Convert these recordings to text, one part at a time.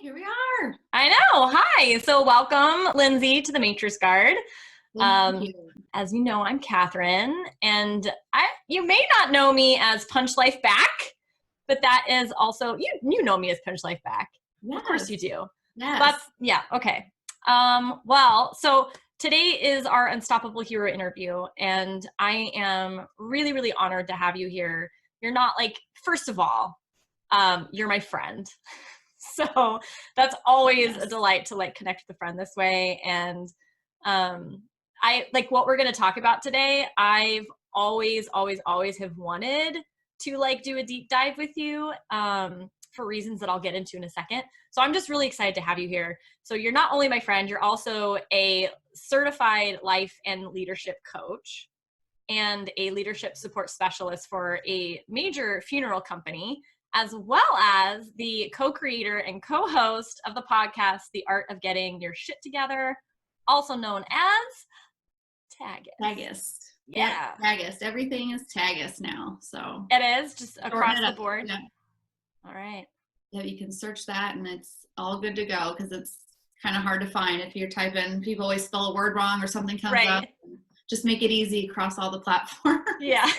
here we are. I know. Hi. So welcome, Lindsay, to the Matrix Guard. Thank you. As you know, I'm Catherine, and you may not know me as Punch Life Back, but that is also, you know me as Punch Life Back. Yes. Of course you do. Yes. Okay. Well, so today is our Unstoppable Hero interview, and I am really, really honored to have you here. You're not first of all, you're my friend. So that's always a delight to connect with a friend this way. And I what we're going to talk about today. I've always have wanted to do a deep dive with you for reasons that I'll get into in a second. So I'm just really excited to have you here. So you're not only my friend, you're also a certified life and leadership coach and a leadership support specialist for a major funeral company, as well as the co-creator and co-host of the podcast, The Art of Getting Your Shit Together, also known as Tagus. Yeah. Tagus. Everything is Tagus now. So it is just across the board. Yeah. All right. Yeah, you can search that and it's all good to go because it's kind of hard to find if you're typing. People always spell a word wrong or something comes up. Just make it easy across all the platforms. Yeah.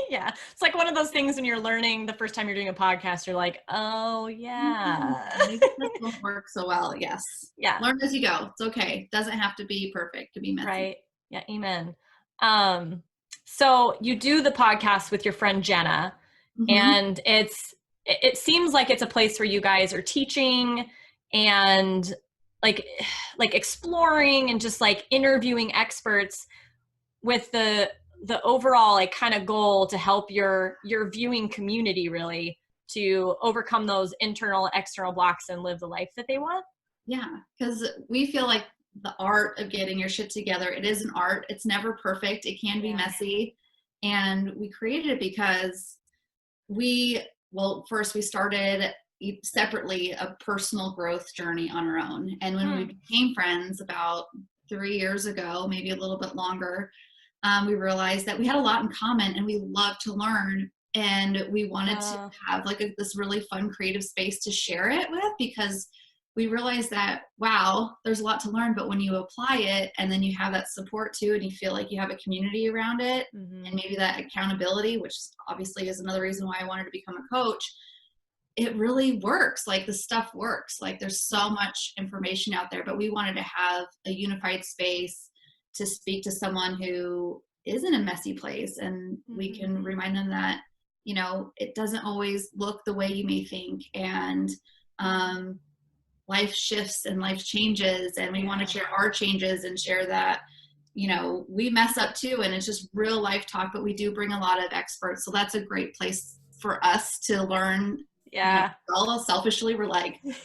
Yeah. It's like one of those things when you're learning the first time you're doing a podcast, you're like, oh yeah. Maybe this won't work so well. Yes. Yeah. Learn as you go. It's okay. Doesn't have to be perfect to be messy. Right. Yeah. Amen. So you do the podcast with your friend Jenna, and it seems like it's a place where you guys are teaching and exploring and just interviewing experts with the overall kind of goal to help your viewing community really to overcome those internal and external blocks and live the life that they want. Yeah, because we feel like the art of getting your shit together, it is an art. It's never perfect. It can be messy. And we created it because first we started separately a personal growth journey on our own. And when we became friends about 3 years ago, maybe a little bit longer, we realized that we had a lot in common and we love to learn. And we wanted to have this really fun creative space to share it with, because we realized that, wow, there's a lot to learn, but when you apply it and then you have that support too, and you feel like you have a community around it, and maybe that accountability, which obviously is another reason why I wanted to become a coach, it really works. The stuff works. There's so much information out there, but we wanted to have a unified space to speak to someone who is in a messy place, and we can remind them that, it doesn't always look the way you may think, and life shifts and life changes, and we want to share our changes and share that, we mess up too, and it's just real life talk, but we do bring a lot of experts. So that's a great place for us to learn. Yeah. All selfishly, we're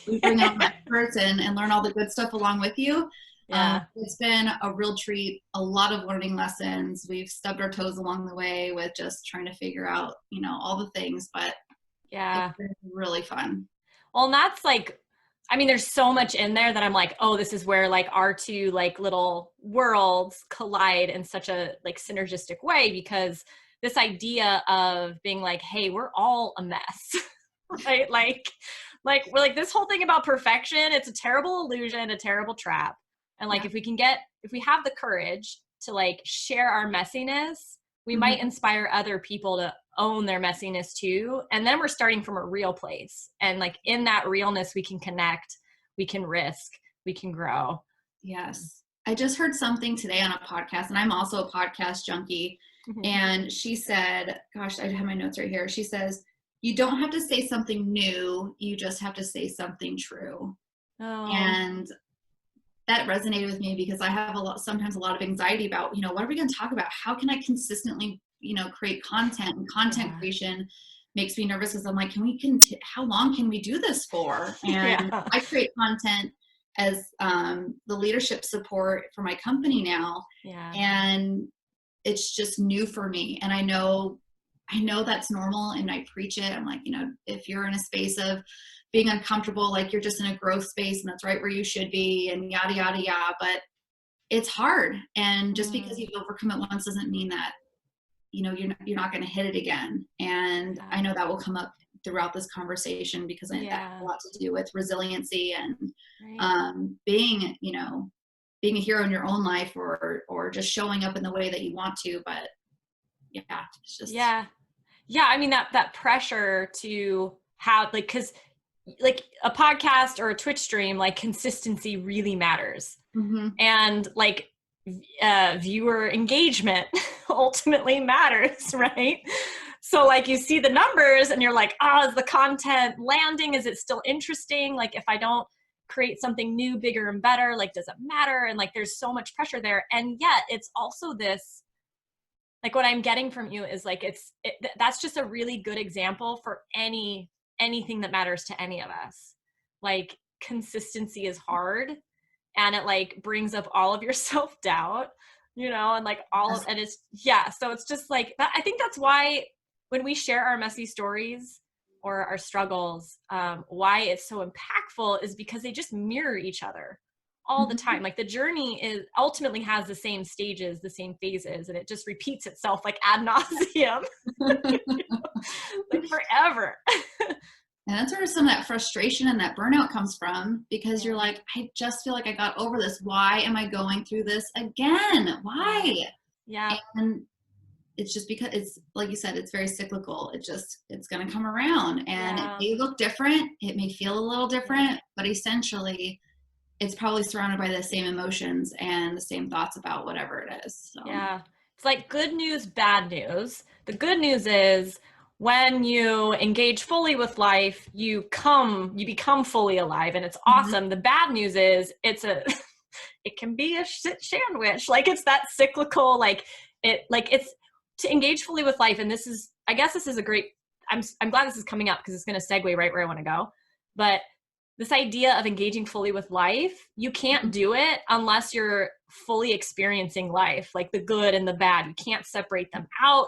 we bring on experts and learn all the good stuff along with you. Yeah. It's been a real treat, a lot of learning lessons. We've stubbed our toes along the way with just trying to figure out, all the things, but it's been really fun. Well, and that's there's so much in there that I'm oh, this is where our two little worlds collide in such a synergistic way, because this idea of being hey, we're all a mess, right? We're this whole thing about perfection, it's a terrible illusion, a terrible trap. And if we have the courage to share our messiness, we might inspire other people to own their messiness too. And then we're starting from a real place. And in that realness, we can connect, we can risk, we can grow. Yes. I just heard something today on a podcast, and I'm also a podcast junkie. And she said, gosh, I have my notes right here. She says, you don't have to say something new. You just have to say something true. Oh. And that resonated with me because I have sometimes a lot of anxiety about, what are we going to talk about? How can I consistently, create content? And content creation makes me nervous because I'm how long can we do this for? And I create content as the leadership support for my company now. Yeah. And it's just new for me. And I know that's normal, and I preach it. I'm if you're in a space of being uncomfortable, you're just in a growth space and that's right where you should be, and yada, yada, yada. But it's hard. And just because you've overcome it once doesn't mean that, you're not going to hit it again. And I know that will come up throughout this conversation, because that has a Yeah. lot to do with resiliency and Right. being, being a hero in your own life, or just showing up in the way that you want to. But yeah, it's just, Yeah. Yeah. I mean, that pressure to have, like, cause like a podcast or a Twitch stream, like consistency really matters. mm-hmm. And like viewer engagement ultimately matters, right? So like you see the numbers and you're like, oh, is the content landing? Is it still interesting? Like if I don't create something new, bigger and better, like does it matter? And like there's so much pressure there. And yet it's also this, like what I'm getting from you is like that's just a really good example for anything that matters to any of us. Like consistency is hard, and it like brings up all of your self-doubt, and like all of, and it's, yeah, so it's just like that. I think that's why when we share our messy stories or our struggles, why it's so impactful is because they just mirror each other all the Mm-hmm. time. Like the journey is ultimately has the same stages, the same phases, and it just repeats itself like ad nauseum, like forever. And that's where some of that frustration and that burnout comes from, because you're Yeah, like, I just feel like I got over this. Why am I going through this again? yeah, Why? yeah, And it's just because, it's like you said, it's very cyclical. It's going to come around, and it yeah, may look different. It may feel a little yeah, different, but essentially it's probably surrounded by the same emotions and the same thoughts about whatever it is. So, yeah. It's like good news, bad news. The good news is when you engage fully with life, you become fully alive, and it's mhm. awesome. The bad news is it can be a shit sandwich. Like it's that cyclical, it's to engage fully with life. And this is, I guess this is a great, I'm glad this is coming up because it's going to segue right where I want to go. But this idea of engaging fully with life, you can't do it unless you're fully experiencing life, like the good and the bad. You can't separate them out.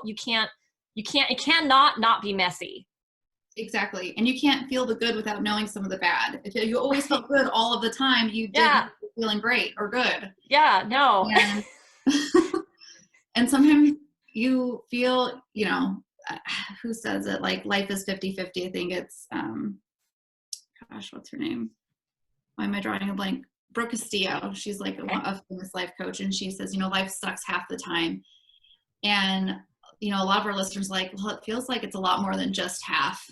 It cannot not be messy. Exactly. And you can't feel the good without knowing some of the bad. If you always Right. felt good all of the time, you Yeah. didn't feel feeling great or good. Yeah. No. And and sometimes you feel, who says it, like life is 50-50. I think it's gosh, what's her name? Why am I drawing a blank? Brooke Castillo. She's like Okay. a famous life coach, and she says, life sucks half the time. And a lot of our listeners are like, well, it feels like it's a lot more than just half,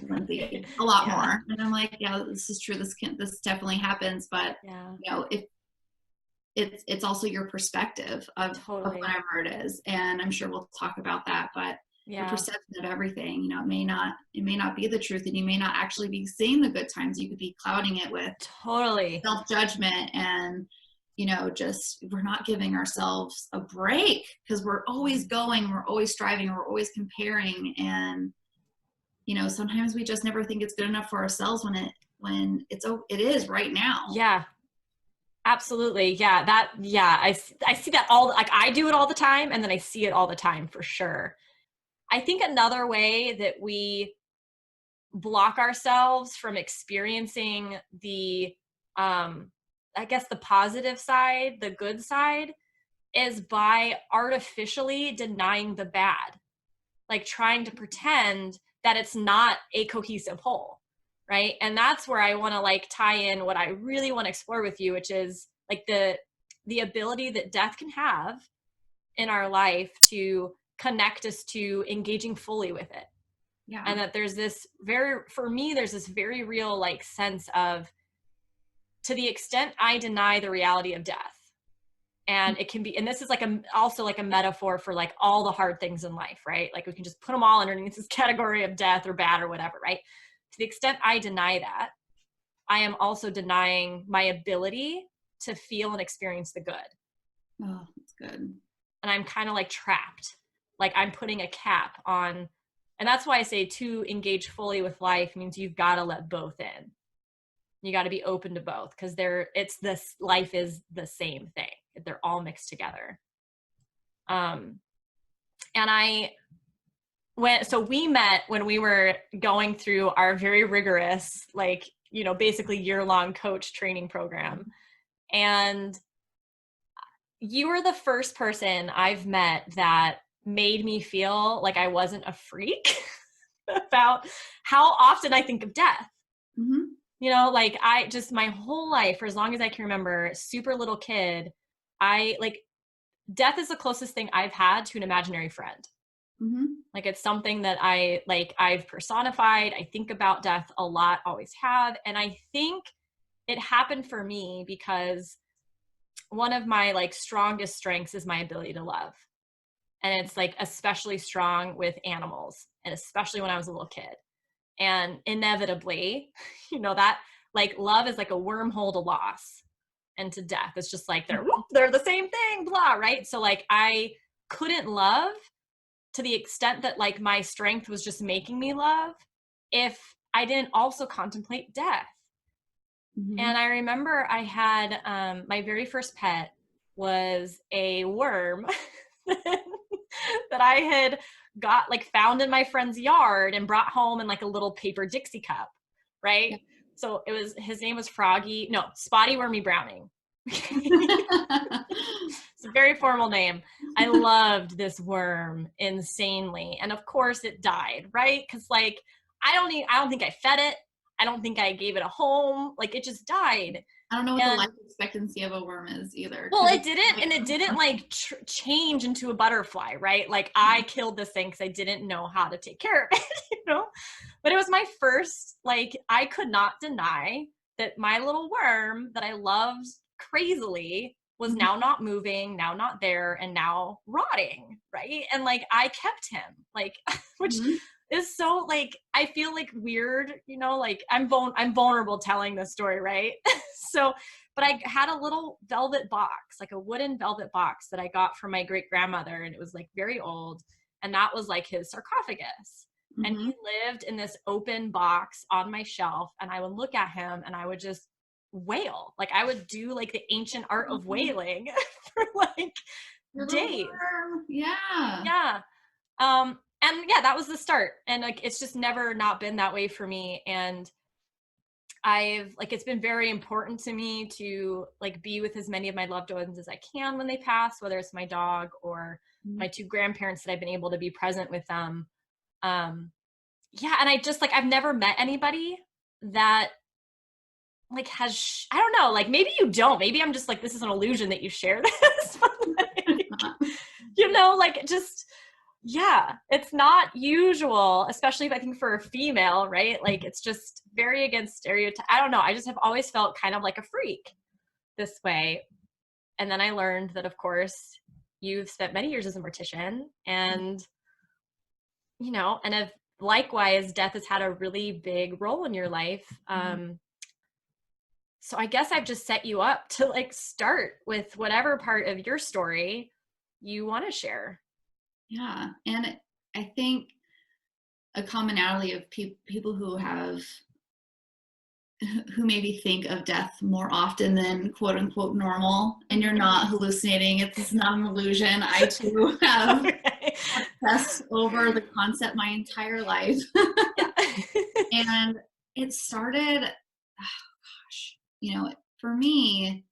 Lindsay, a lot Yeah. more. And I'm like, yeah, this is true. This definitely happens. But Yeah. if it's also your perspective of Totally. whatever it is. And I'm sure we'll talk about that, but your Yeah. perception of everything, it may not be the truth, and you may not actually be seeing the good times. You could be clouding it with Totally. self-judgment, and just, we're not giving ourselves a break, because we're always going, we're always striving, we're always comparing. And sometimes we just never think it's good enough for ourselves, it is right now. Yeah. Absolutely. Yeah. I see that like I do it all the time, and then I see it all the time for sure. I think another way that we block ourselves from experiencing the, I guess the positive side, the good side, is by artificially denying the bad, like trying to pretend that it's not a cohesive whole, right? And that's where I want to like tie in what I really want to explore with you, which is like the ability that death can have in our life to connect us to engaging fully with it. Yeah. And that there's this for me, there's this very real like sense of, to the extent I deny the reality of death, and it can be, and this is like also like a metaphor for like all the hard things in life, right? Like we can just put them all underneath this category of death or bad or whatever, right? To the extent I deny that, I am also denying my ability to feel and experience the good. Oh, that's good. And I'm kind of like trapped, like I'm putting a cap on. And that's why I say to engage fully with life means you've got to let both in. You got to be open to both, because life is the same thing. They're all mixed together. And so we met when we were going through our very rigorous, like, basically year-long coach training program. And you were the first person I've met that made me feel like I wasn't a freak. about how often I think of death. Mm-hmm. You know, like I just, my whole life, for as long as I can remember, super little kid, I like, death is the closest thing I've had to an imaginary friend. Mm-hmm. Like it's something that I've personified. I think about death a lot, always have. And I think it happened for me because one of my like strongest strengths is my ability to love. And it's like especially strong with animals, and especially when I was a little kid. And inevitably, you know, that like love is like a wormhole to loss and to death. It's just like they're the same thing, blah, right? So like I couldn't love to the extent that like my strength was just making me love if I didn't also contemplate death. Mm-hmm. And I remember I had my very first pet was a worm that I had got like found in my friend's yard and brought home in like a little paper Dixie cup, right? Yeah. So it was, his name was Froggy, no, Spotty Wormy Browning. It's a very formal name. I loved this worm insanely. And of course it died, right? Because like I don't think I fed it. I don't think I gave it a home. Like it just died. I don't know what the And life expectancy of a worm is either. well, 'Cause it didn't, and it didn't like change into a butterfly, right? Like I killed this thing because I didn't know how to take care of it, you know? But it was my first, like, I could not deny that my little worm that I loved crazily was now not moving, now not there, and now rotting, right? And like I kept him, like, which Mhm. is so like I feel like weird, you know, like I'm vulnerable telling this story, right? So but I had a little velvet box, like a wooden velvet box that I got from my great grandmother, and it was like very old, and that was like his sarcophagus. And he Mhm. lived in this open box on my shelf, and I would look at him and I would just wail. Like I would do like the ancient art of wailing for like Your little days. worm. Yeah. Yeah. And yeah, that was the start. And like it's just never not been that way for me. And I've like it's been very important to me to like be with as many of my loved ones as I can when they pass, whether it's my dog or Mhm. my two grandparents, that I've been able to be present with them. Um yeah, and I just like I've never met anybody that like has I don't know, like maybe you don't. Maybe I'm just like this is an illusion that you share this. But like, you know, like just yeah, it's not usual, especially if I think for a female, right? Like it's just very against stereotype. I don't know. I just have always felt kind of like a freak this way. And then I learned that, of course, you've spent many years as a mortician, and, you know, and if likewise, death has had a really big role in your life. So I guess I've just set you up to like start with whatever part of your story you want to share. Yeah. And I think a commonality of people who maybe think of death more often than quote unquote normal, and you're not hallucinating. It's not an illusion. I too have Okay. obsessed over the concept my entire life. Yeah. And it started, oh gosh, you know, for me,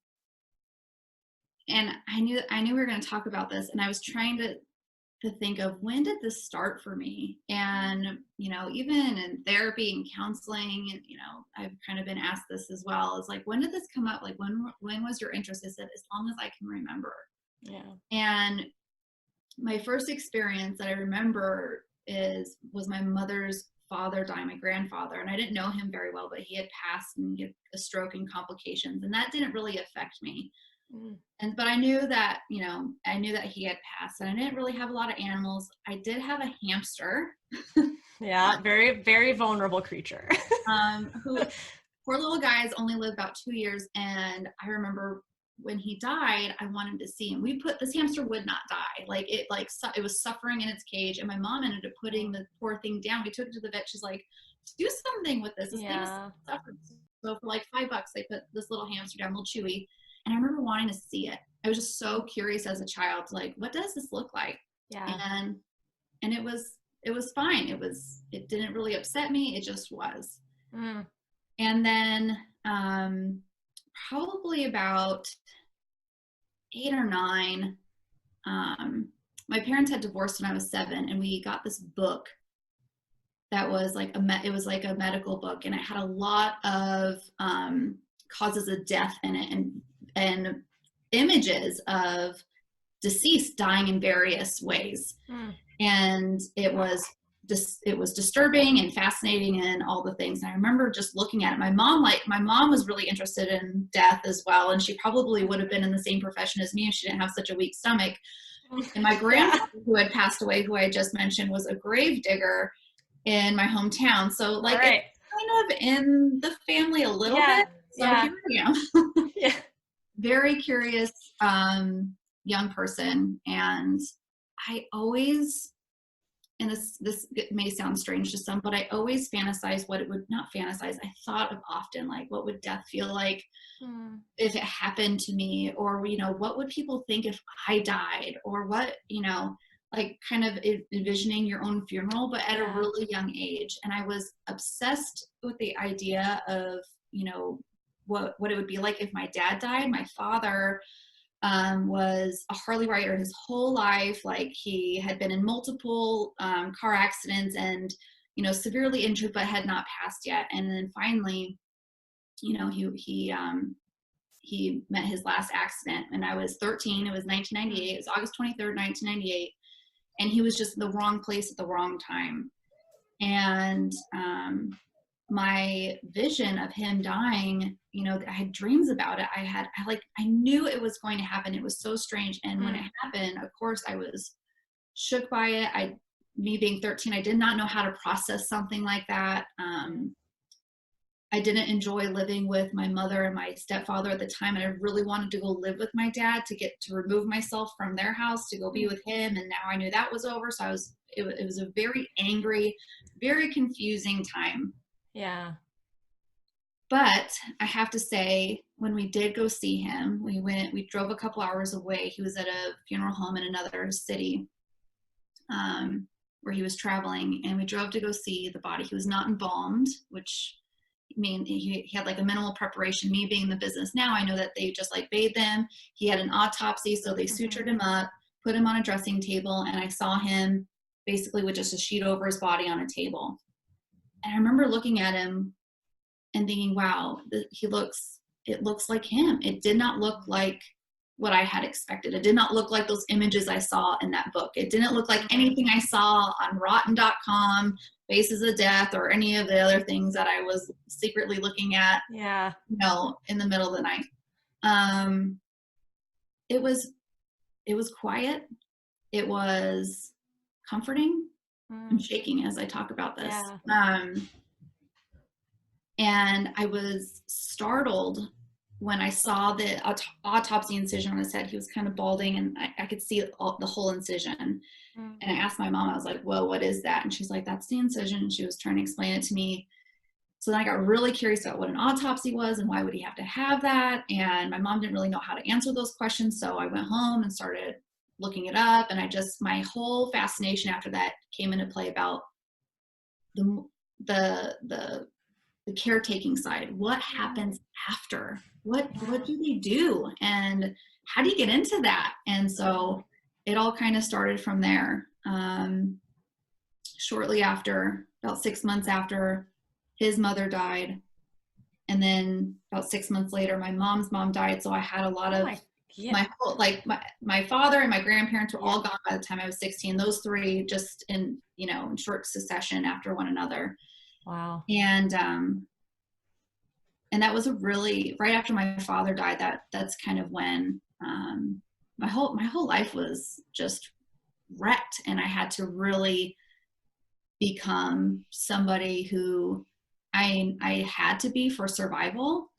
and I knew we were going to talk about this, and I was trying to think of when did this start for me. And you know, even in therapy and counseling, and you know, I've kind of been asked this as well, is like, when did this come up? Like when was your interest? I said, as long as I can remember. Yeah. And my first experience that I remember was my mother's father dying, my grandfather, and I didn't know him very well, but he had passed and he had a stroke and complications, and that didn't really affect me. Mm. But I knew that, you know, I knew that he had passed, and I didn't really have a lot of animals. I did have a hamster. Yeah, very, very vulnerable creature. Who, poor little guys, only lived about 2 years. And I remember when he died, I wanted to see him. This hamster would not die. Like it was suffering in its cage. And my mom ended up putting the poor thing down. We took it to the vet. She's like, do something with this. This thing is suffering. So for like $5, they put this little hamster down, little Chewy. And I remember wanting to see it. I was just so curious as a child, like, what does this look like? Yeah. And it was fine. It didn't really upset me. It just was. Mm. And then probably about 8 or 9, my parents had divorced when I was 7, and we got this book that was like it was like a medical book, and it had a lot of causes of death in it, and images of deceased dying in various ways. And it was disturbing and fascinating and all the things. And I remember just looking at it. My mom was really interested in death as well, and she probably would have been in the same profession as me if she didn't have such a weak stomach. And my grandfather, who had passed away, who I just mentioned, was a grave digger in my hometown. So like it's kind of in the family a little bit. So here I am. Very curious young person. And I always, and this may sound strange to some, but I always fantasize what it would, not fantasize, I thought of often, like, what would death feel like if it happened to me? Or, you know, what would people think if I died? Or what, you know, like kind of envisioning your own funeral, but at a really young age. And I was obsessed with the idea of, you know, what it would be like if my dad died. My father was a Harley rider his whole life. Like, he had been in multiple car accidents and, you know, severely injured, but had not passed yet. And then finally, you know, he met his last accident when I was 13. It was 1998. It was August 23rd, 1998. And he was just in the wrong place at the wrong time. And my vision of him dying, you know, I had dreams about it. I knew it was going to happen. It was so strange. And when it happened, of course, I was shook by it. Me being 13, I did not know how to process something like that. I didn't enjoy living with my mother and my stepfather at the time. And I really wanted to go live with my dad, to remove myself from their house, to go be with him. And now I knew that was over. So it was a very angry, very confusing time. Yeah. But I have to say, when we did go see him, we drove a couple hours away. He was at a funeral home in another city where he was traveling, and we drove to go see the body. He was not embalmed, which, I mean, he had like a minimal preparation. Me being in the business now, I know that they just like bathed him. He had an autopsy, so they sutured him up, put him on a dressing table, and I saw him basically with just a sheet over his body on a table. And I remember looking at him and thinking, wow, it looks like him. It did not look like what I had expected. It did not look like those images I saw in that book. It didn't look like anything I saw on rotten.com, Faces of Death, or any of the other things that I was secretly looking at, you know, in the middle of the night. It was quiet. It was comforting. I'm shaking as I talk about this. And I was startled when I saw the autopsy incision on his head. He was kind of balding, and I could see the whole incision. And I asked my mom, I was like, whoa, what is that? And she's like, that's the incision. She was trying to explain it to me. So then I got really curious about what an autopsy was and why would he have to have that? And my mom didn't really know how to answer those questions. So I went home and started looking it up. And my whole fascination after that came into play about the caretaking side. What happens after? What do they do? And how do you get into that? And so it all kind of started from there. Shortly after, about 6 months after, his mother died. And then about 6 months later, my mom's mom died. So I had a lot of my father and my grandparents were all gone by the time I was 16. Those three just in short succession after one another. Wow. And that was right after my father died, that's kind of when my whole life was just wrecked, and I had to really become somebody who I had to be for survival.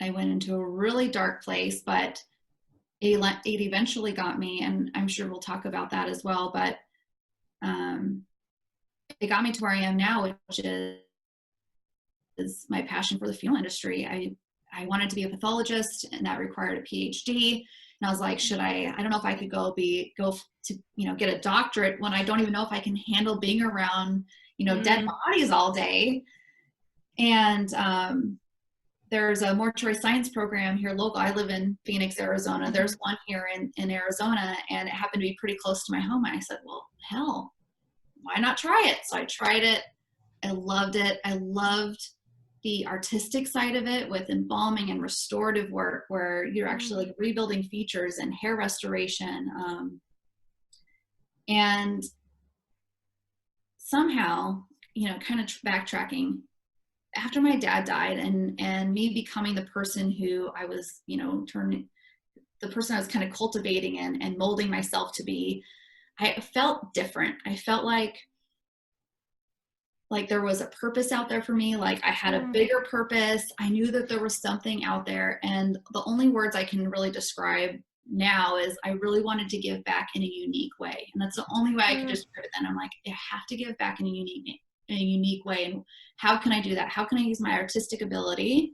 I went into a really dark place, but it eventually got me, and I'm sure we'll talk about that as well, but it got me to where I am now, which is my passion for the funeral industry. I wanted to be a pathologist, and that required a PhD. And I was like, I don't know if I could go to get a doctorate when I don't even know if I can handle being around, dead bodies all day. And there's a mortuary science program here local. I live in Phoenix, Arizona. There's one here in Arizona, and it happened to be pretty close to my home. And I said, well, hell, why not try it? So I tried it. I loved it. I loved the artistic side of it with embalming and restorative work, where you're actually like rebuilding features and hair restoration. And somehow, kind of backtracking, after my dad died and me becoming the person who I was, the person I was kind of cultivating and molding myself to be, I felt different. I felt like there was a purpose out there for me. Like I had a bigger purpose. I knew that there was something out there. And the only words I can really describe now is I really wanted to give back in a unique way. And that's the only way I could describe it then. I'm like, I have to give back in a unique way. And how can I do that? How can I use my artistic ability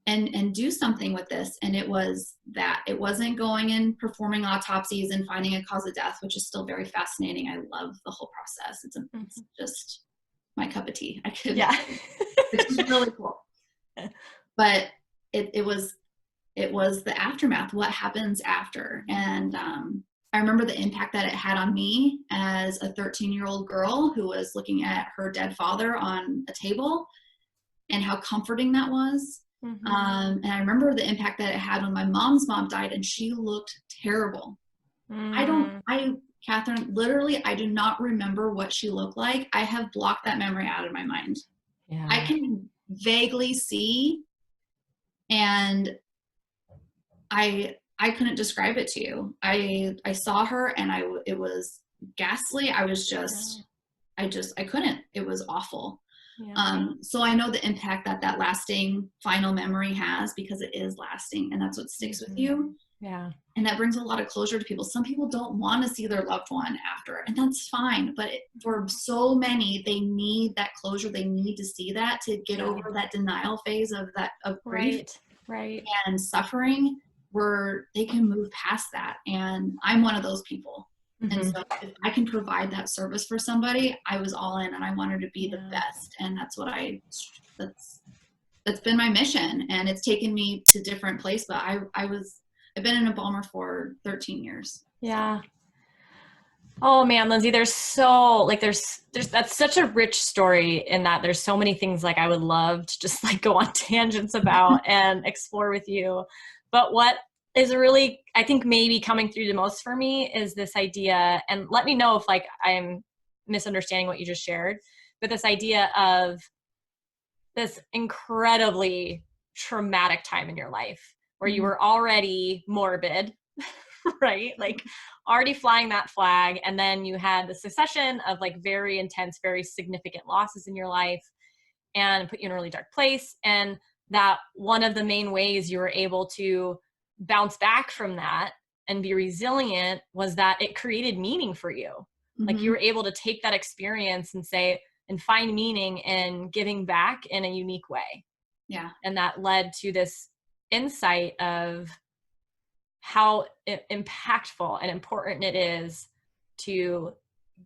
and do something with this? And it was that. It wasn't going and performing autopsies and finding a cause of death, which is still very fascinating. I love the whole process. It's just my cup of tea. It's really cool. But it was the aftermath, what happens after. And I remember the impact that it had on me as a 13-year-old girl who was looking at her dead father on a table, and how comforting that was. And I remember the impact that it had when my mom's mom died, and she looked terrible. Catherine, literally, I do not remember what she looked like. I have blocked that memory out of my mind. I can vaguely see, and I couldn't describe it to you. I saw her, and it was ghastly. I was just, I couldn't. It was awful. So I know the impact that lasting final memory has, because it is lasting, and that's what sticks with you. And that brings a lot of closure to people. Some people don't want to see their loved one after, and that's fine. But for so many, they need that closure. They need to see that to get over that denial phase of grief and suffering, where they can move past that. And I'm one of those people. And so if I can provide that service for somebody, I was all in, and I wanted to be the best. And that's what that's been my mission. And it's taken me to different places, but I've been an embalmer for 13 years. Oh man, Lindsay, there's that's such a rich story, in that there's so many things I would love to just go on tangents about and explore with you. But what is really, I think, maybe coming through the most for me is this idea, and let me know if I'm misunderstanding what you just shared, but this idea of this incredibly traumatic time in your life where you were already morbid, right? Already flying that flag. And then you had the succession of very intense, very significant losses in your life, and put you in a really dark place. And that one of the main ways you were able to bounce back from that and be resilient was that it created meaning for you. You were able to take that experience and find meaning in giving back in a unique way. And that led to this insight of how impactful and important it is to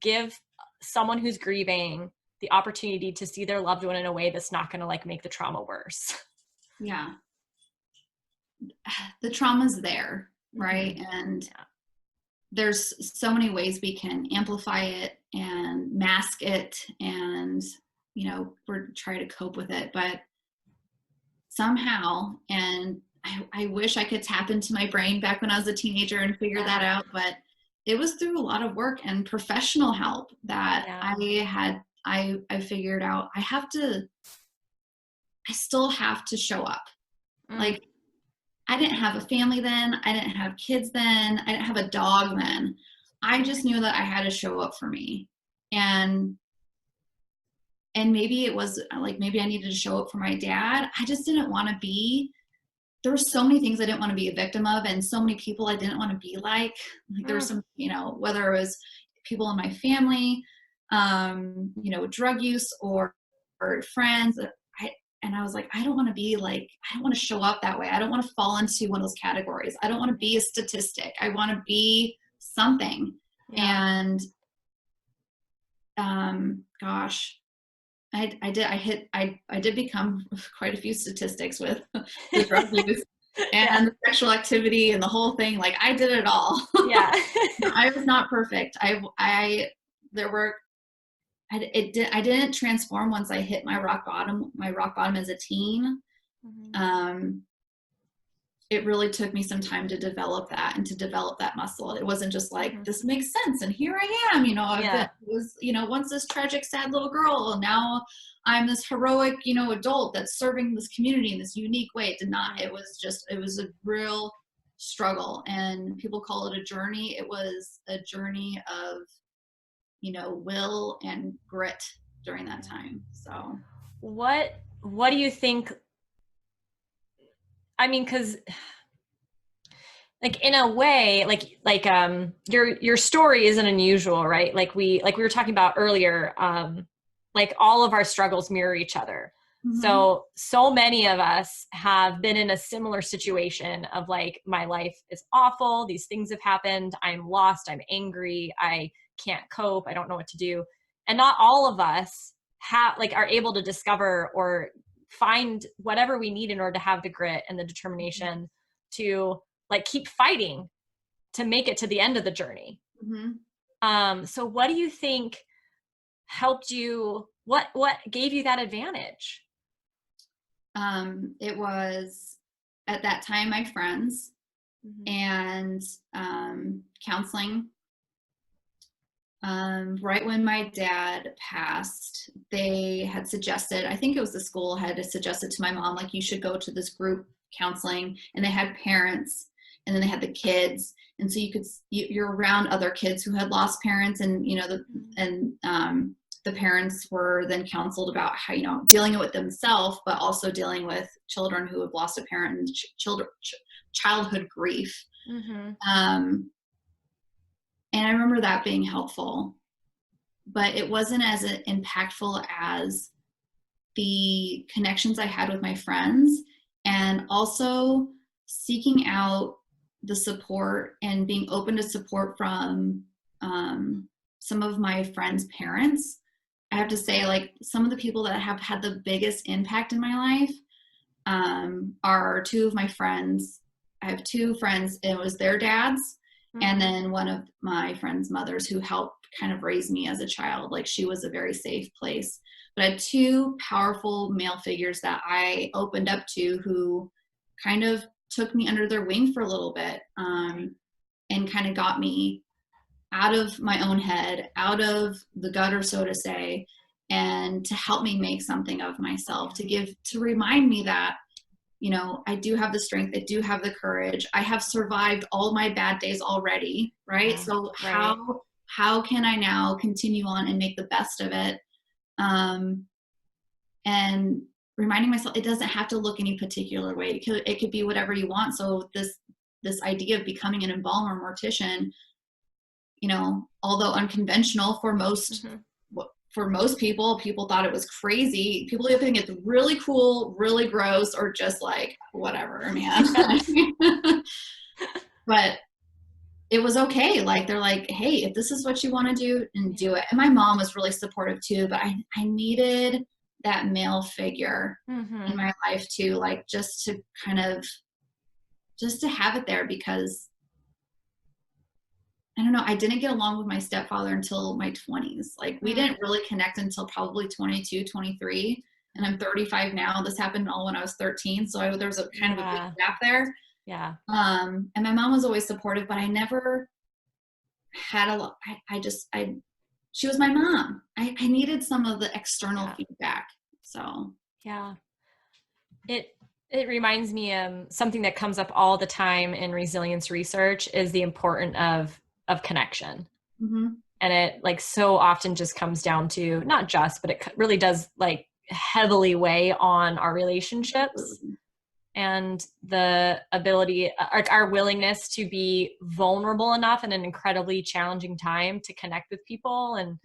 give someone who's grieving the opportunity to see their loved one in a way that's not going to make the trauma worse. The trauma's there, right? And there's so many ways we can amplify it and mask it, and we're trying to cope with it, but somehow, and I wish I could tap into my brain back when I was a teenager and figure that out, but it was through a lot of work and professional help that I figured out I still have to show up. I didn't have a family then. I didn't have kids then. I didn't have a dog then. I just knew that I had to show up for me. And maybe it was maybe I needed to show up for my dad. I just didn't want to be, there were so many things I didn't want to be a victim of, and so many people I didn't want to be like there were some, whether it was people in my family, drug use or friends. And I was like, I don't want to be I don't want to show up that way. I don't want to fall into one of those categories. I don't want to be a statistic. I want to be something. And gosh, I did become quite a few statistics with the drug use and the sexual activity and the whole thing. I did it all. I was not perfect. there were, I didn't transform once I hit my rock bottom as a teen. Mm-hmm. It really took me some time to develop that and to develop that muscle. It wasn't just like, Mm-hmm. this makes sense and here I am, Yeah. once this tragic, sad little girl, and now I'm this heroic, adult that's serving this community in this unique way. It did not. It was a real struggle, and people call it a journey. It was a journey of, will and grit during that time. So What do you think? I mean, because like in a way, your story isn't unusual, right? Like we were talking about earlier, like all of our struggles mirror each other. mm-hmm. So many of us have been in a similar situation of like, my life is awful, these things have happened, I'm lost, I'm angry, I can't cope, I don't know what to do. And not all of us are able to discover or find whatever we need in order to have the grit and the determination to like keep fighting to make it to the end of the journey. Mm-hmm. So what do you think helped you? What gave you that advantage? It was at that time my friends, Mm-hmm. and counseling. Right when my dad passed, they had suggested, I think it was the school had suggested to my mom, like, you should go to this group counseling, and they had parents, and then they had the kids, and so you're around other kids who had lost parents, and the parents were then counseled about how, dealing with themselves, but also dealing with children who have lost a parent, and childhood grief. Mm-hmm. And I remember that being helpful, but it wasn't as impactful as the connections I had with my friends, and also seeking out the support and being open to support from some of my friends' parents. I have to say, like, some of the people that have had the biggest impact in my life are two of my friends. I have two friends, and it was their dads. Mm-hmm. And then one of my friend's mothers, who helped kind of raise me as a child. Like, she was a very safe place. But I had two powerful male figures that I opened up to, who kind of took me under their wing for a little bit, and kind of got me out of my own head, out of the gutter, so to say, and to help me make something of myself, to remind me that, I do have the strength, I do have the courage, I have survived all my bad days already, right? Yeah, so right. how can I now continue on and make the best of it? And reminding myself, it doesn't have to look any particular way. It could be whatever you want. So this idea of becoming an embalmer mortician, although unconventional for most, Mm-hmm. for most people thought it was crazy. People either think it's really cool, really gross, or just like, whatever, man. But it was okay. Like, they're like, hey, if this is what you want to do, and do it. And my mom was really supportive too, but I needed that male figure Mm-hmm. in my life too, like, just to have it there, because I don't know, I didn't get along with my stepfather until my 20s. Like, we didn't really connect until probably 22, 23, and I'm 35 now. This happened all when I was 13, so there was a kind of a big gap there. Yeah. And my mom was always supportive, but I never had a lot. She was my mom. I needed some of the external feedback. So yeah, it reminds me something that comes up all the time in resilience research is the importance of connection. mm-hmm. And it, like, so often just comes down to, not just, but it really does, like, heavily weigh on our relationships and the ability, our willingness to be vulnerable enough in an incredibly challenging time to connect with people and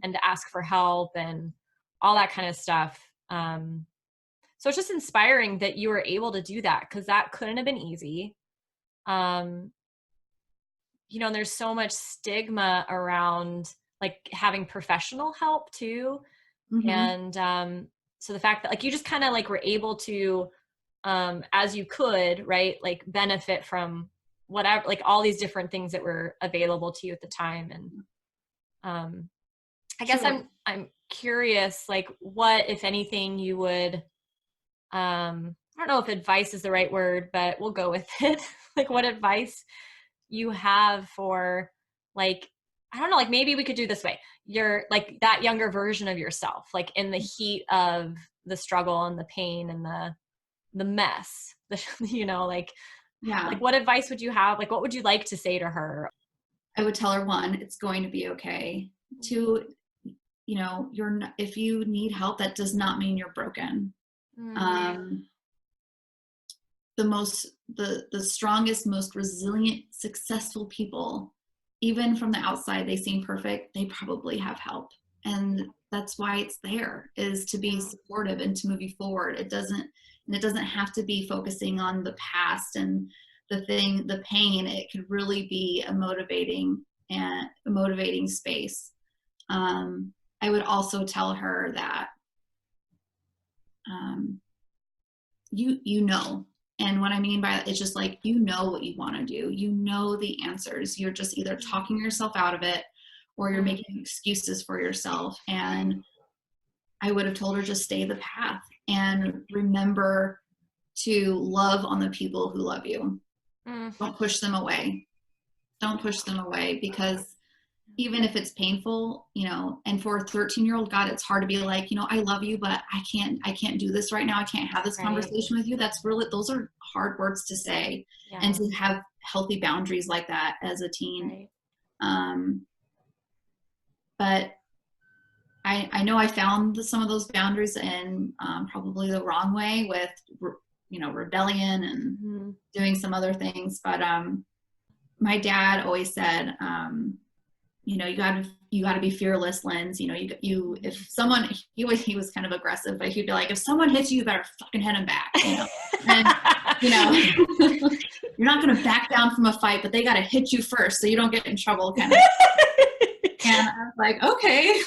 to ask for help and all that kind of stuff. So it's just inspiring that you were able to do that, because that couldn't have been easy. There's so much stigma around, like, having professional help too. And so the fact that, like, you just kind of, like, were able to, as you could, right, like, benefit from whatever, like, all these different things that were available to you at the time. And I guess Sure. I'm curious, like what, if anything, you would, I don't know if advice is the right word, but we'll go with it. Like what advice you have for, like, I don't know, like maybe we could do this way. You're like that younger version of yourself, like in the heat of the struggle and the pain and the mess, you know, like Yeah. what advice would you have? Like what would you like to say to her? I would tell her, one, it's going to be okay. Two, you're not, if you need help, that does not mean you're broken. Mm, Um, the strongest, most resilient, successful people, even from the outside, they seem perfect. They probably have help, and that's why it's there, is to be yeah. supportive and to move you forward. It doesn't have to be focusing on the past and the pain. It could really be a motivating space. I would also tell her that um, you know, and what I mean by that is just like, what you want to do, the answers. You're just either talking yourself out of it or you're Mm, making excuses for yourself. And I would have told her, just stay the path and remember to love on the people who love you. mm, Don't push them away. Don't push them away, because even if it's painful, and for a 13-year-old, God, it's hard to be like, I love you, but I can't do this right now. I can't have this right, conversation with you. Those are hard words to say, and yeah, to have healthy boundaries like that as a teen. right. Um, but I know I found some of those boundaries in probably the wrong way with, rebellion and Mm-hmm. doing some other things. But my dad always said, you gotta be fearless, Linz. If someone, he was kind of aggressive, but he'd be like, if someone hits you, you better fucking hit him back, and you know you're not gonna back down from a fight, but they gotta hit you first so you don't get in trouble, kind of. And I was like, okay.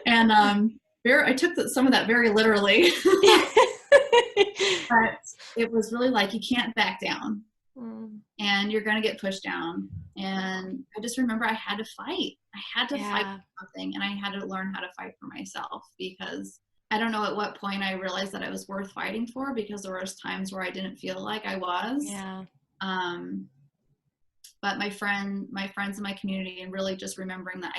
And I took some of that very literally. But it was really like, you can't back down, Mm, and you're going to get pushed down. And I just remember I had to fight. I had to fight yeah, for something, and I had to learn how to fight for myself, because I don't know at what point I realized that I was worth fighting for, because there was times where I didn't feel like I was. yeah, Um, but my friends in my community, and really just remembering that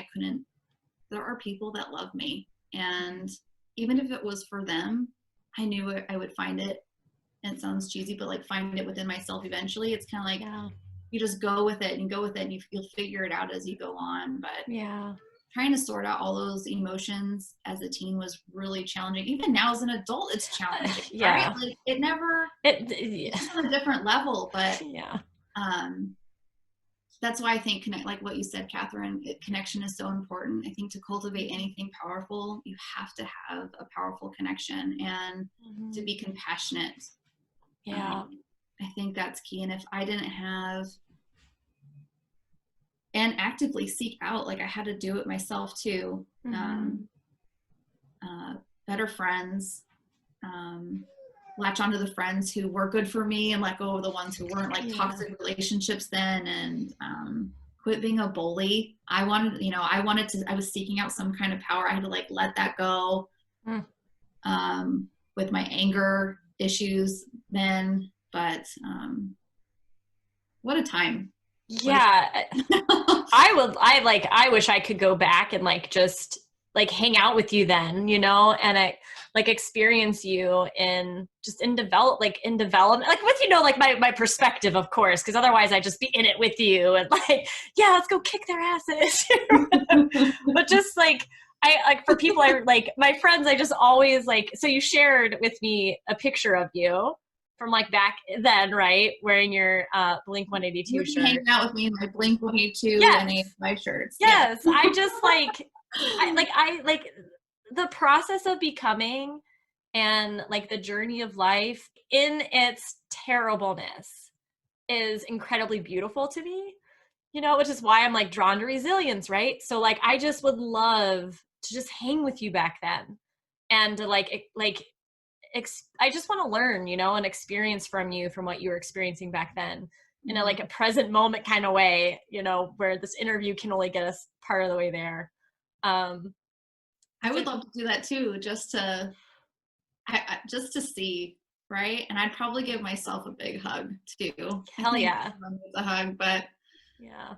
there are people that love me. And even if it was for them, I knew I would find it. And it sounds cheesy, but like, find it within myself eventually. It's kind of like, yeah, you just go with it and go with it, and you'll figure it out as you go on. But yeah, trying to sort out all those emotions as a teen was really challenging. Even now as an adult, it's challenging, right? yeah. Like, Yeah, it's just on a different level. But yeah, um, that's why I think, like what you said, Catherine, connection is so important. I think to cultivate anything powerful, you have to have a powerful connection, and to mhm, be compassionate. yeah, Um, I think that's key. And if I didn't have and actively seek out, like, I had to do it myself too. mhm, Uh, Better friends, latch onto the friends who were good for me, and let go of the ones who weren't, like yeah, toxic relationships then. And quit being a bully. I was seeking out some kind of power. I had to, like, let that go. mm, With my anger issues then. But what a time. What a yeah. time. I wish I could go back and like just like hang out with you then, and I like experience you in development, like with, like my perspective, of course, because otherwise I'd just be in it with you and like, yeah, let's go kick their asses. But just like, I like, for people, I like my friends, I just always like, so you shared with me a picture of you from like back then, right? Wearing your Blink You 182 would be hanging shirt. out with me in my Blink 182 and Yes. my shirts. Yeah. Yes. I just like, I like the process of becoming and like the journey of life in its terribleness is incredibly beautiful to me, which is why I'm like drawn to resilience, right? So like I just would love to just hang with you back then and to I just want to learn, and experience from you, from what you were experiencing back then in a like a present moment kind of way, where this interview can only get us part of the way there. I would love to do that too, just to see, right? And I'd probably give myself a big hug too. I Hell think yeah. everyone needs a hug, but Yeah.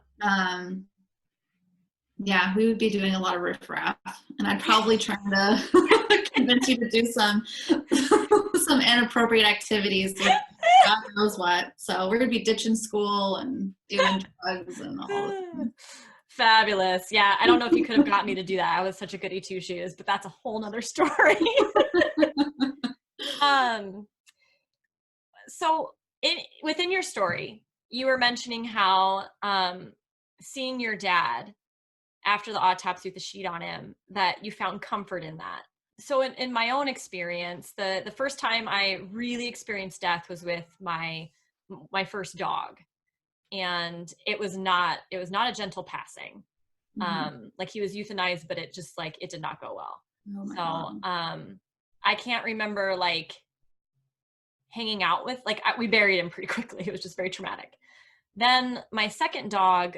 yeah, we would be doing a lot of riffraff, and I'd probably try to convince you to do some inappropriate activities with God knows what. So we're gonna be ditching school and doing drugs and all this. Fabulous. Yeah, I don't know if you could have got me to do that. I was such a goody two shoes, but that's a whole nother story. um, so within your story, you were mentioning how seeing your dad after the autopsy with the sheet on him, that you found comfort in that. So in my own experience, the first time I really experienced death was with my first dog. And it was not a gentle passing. Like he was euthanized, but it just like, it did not go well. Oh my So God. I can't remember like hanging out with, like we buried him pretty quickly. It was just very traumatic. Then my second dog,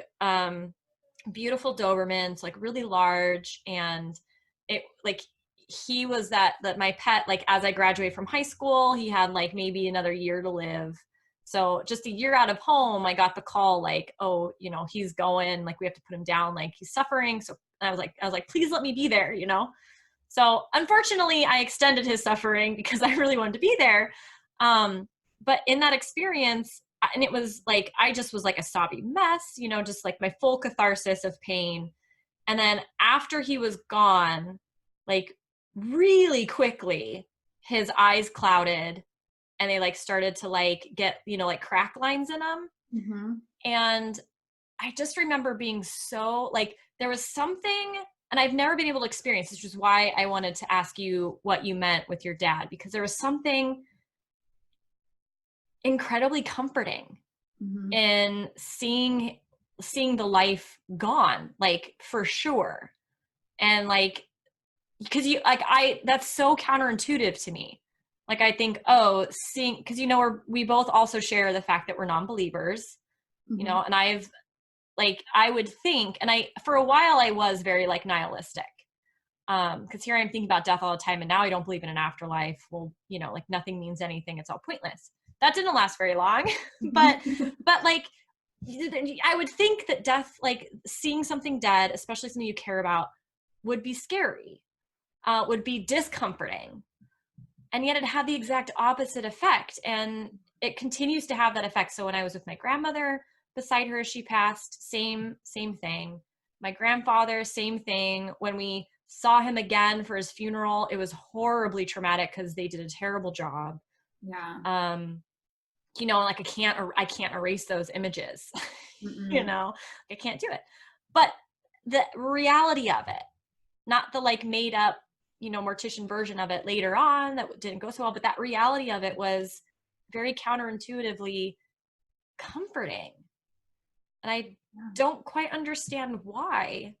beautiful Dobermans, like really large, and it like he was that my pet. Like as I graduated from high school, he had like maybe another year to live. So just a year out of home, I got the call like, oh, you know, he's going, like we have to put him down, like he's suffering. So I was like, please let me be there, you know? So unfortunately I extended his suffering because I really wanted to be there. But in that experience, and it was like, I just was like a sobby mess, you know, just like my full catharsis of pain. And then after he was gone, like really quickly, his eyes clouded and they like started to like get, you know, like crack lines in them. Mm-hmm. And I just remember being so like, there was something, and I've never been able to experience, which is why I wanted to ask you what you meant with your dad, because there was something incredibly comforting in seeing the life gone, like for sure. And like, because you like, that's so counterintuitive to me. Like I think, oh, seeing, because you know, we both also share the fact that we're non-believers, you know, and I've like, I would think, and for a while I was very like nihilistic, because here I'm thinking about death all the time, and now I don't believe in an afterlife. Well, you know, like nothing means anything, it's all pointless. That didn't last very long. but like I would think that death, like seeing something dead, especially something you care about, would be scary, would be discomforting. And yet it had the exact opposite effect. And it continues to have that effect. So when I was with my grandmother beside her as she passed, same thing. My grandfather, same thing. When we saw him again for his funeral, it was horribly traumatic because they did a terrible job. Yeah. You know, like I can't erase those images. You know, I can't do it. But the reality of it, not the like made up, you know, Mortician version of it later on that didn't go so well, but that reality of it was very counterintuitively comforting. And I don't quite understand why.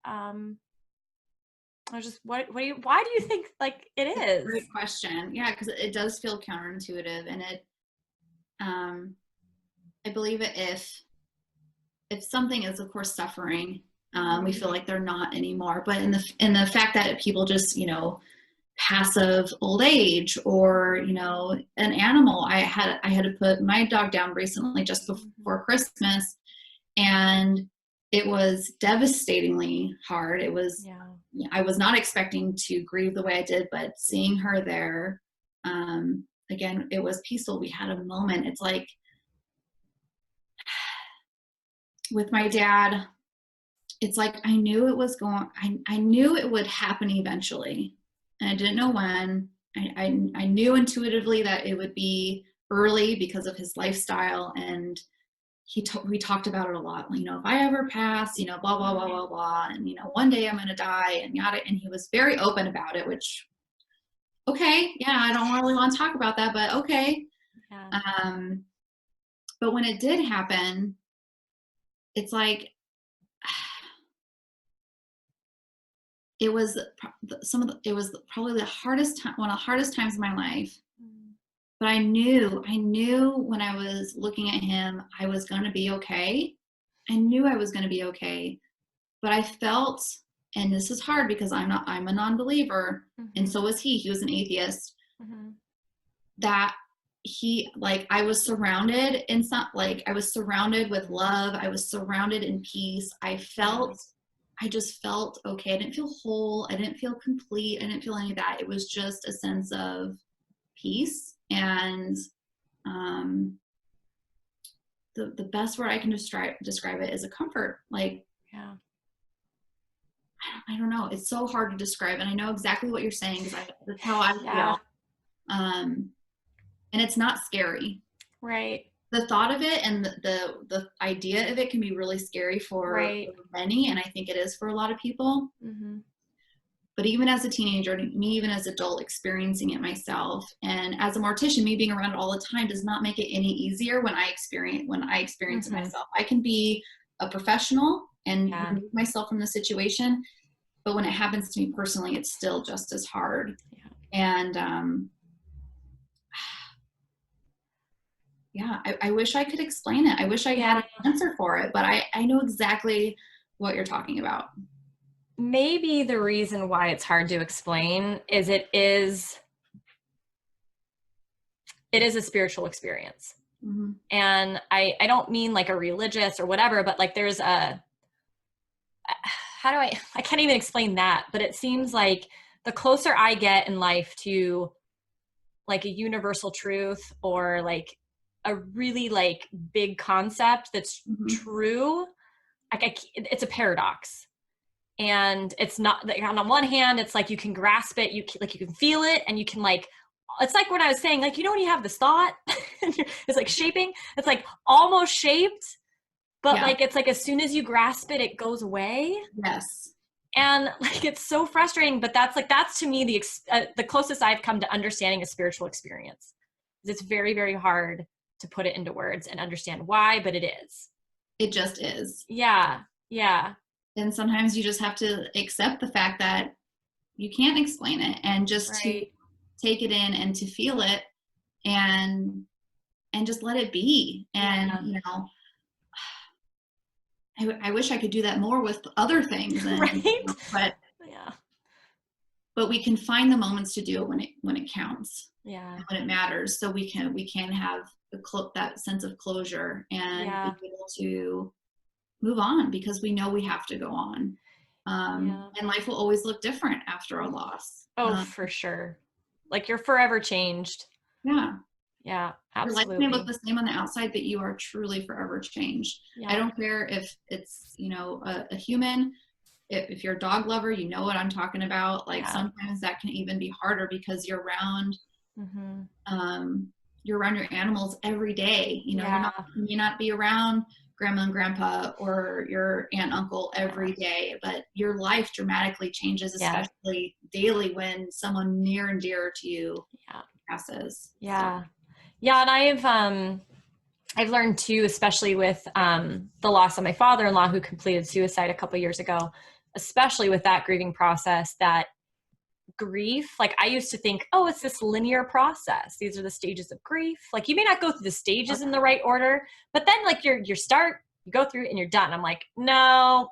I was just, why do you think like it is? Great question. Yeah, because it does feel counterintuitive, and it, I believe it if something is, of course, suffering, we feel like they're not anymore. But in the fact that people just, you know, passive old age, or you know, an animal. I had to put my dog down recently just before Christmas, and it was devastatingly hard. It was, I was not expecting to grieve the way I did, but seeing her there, again, it was peaceful. We had a moment. It's like with my dad, it's like I knew it was I knew it would happen eventually, and I didn't know when. I knew intuitively that it would be early because of his lifestyle, and we talked about it a lot. You know, if I ever pass, you know, blah blah blah blah blah, and you know, one day I'm gonna die, and yada. And he was very open about it, which, okay, yeah, I don't really want to talk about that, but okay. Yeah. But when it did happen, it's like it was probably the hardest time, one of the hardest times of my life. But I knew when I was looking at him, I was going to be okay. I knew I was going to be okay. But I felt and this is hard because I'm a non-believer, and so was he was an atheist, that I was surrounded in I was surrounded with love. I was surrounded in peace. I just felt okay. I didn't feel whole. I didn't feel complete. I didn't feel any of that. It was just a sense of peace. And the best word I can describe it is a comfort. Like, Yeah. I don't know. It's so hard to describe. And I know exactly what you're saying because that's how I feel. And it's not scary. Right. The thought of it and the idea of it can be really scary for many, and I think it is for a lot of people. But even as a teenager, me even as an adult experiencing it myself, and as a mortician, me being around it all the time does not make it any easier when I experience it myself. I can be a professional and remove myself from the situation, but when it happens to me personally, it's still just as hard. And I wish I could explain it. I wish I had an answer for it, but I know exactly what you're talking about. Maybe the reason why it's hard to explain is it is a spiritual experience. And I don't mean like a religious or whatever, but like there's I can't even explain that, but it seems like the closer I get in life to like a universal truth or like a really like big concept that's true, like it's a paradox. And it's not like on the one hand, it's like you can grasp it, you can feel it, and you can like, it's like when I was saying, like, you know, when you have this thought, it's like shaping, it's like almost shaped, but like it's like as soon as you grasp it, it goes away. Yes. And like it's so frustrating, but that's to me the closest I've come to understanding a spiritual experience. It's very, very hard to put it into words and understand why, but it is. It just is. Yeah. And sometimes you just have to accept the fact that you can't explain it, and just to take it in and to feel it and just let it be. And you know, I wish I could do that more with other things, and, you know, but we can find the moments to do it when it counts, and when it matters, so we can have that sense of closure and be able to move on, because we know we have to go on. And life will always look different after a loss. For sure. Like you're forever changed. Yeah, absolutely. Your life may look the same on the outside, but you are truly forever changed. I don't care if it's, you know, a human, if you're a dog lover, you know what I'm talking about. Like sometimes that can even be harder because you're around your animals every day. You know, you may not be around grandma and grandpa or your aunt, uncle every day, but your life dramatically changes, especially daily when someone near and dear to you passes. And I've learned too, especially with the loss of my father-in-law who completed suicide a couple years ago, especially with that grieving process, that grief, like I used to think, oh, it's this linear process. These are the stages of grief. Like you may not go through the stages in the right order, but then like you go through it and you're done. I'm like, no,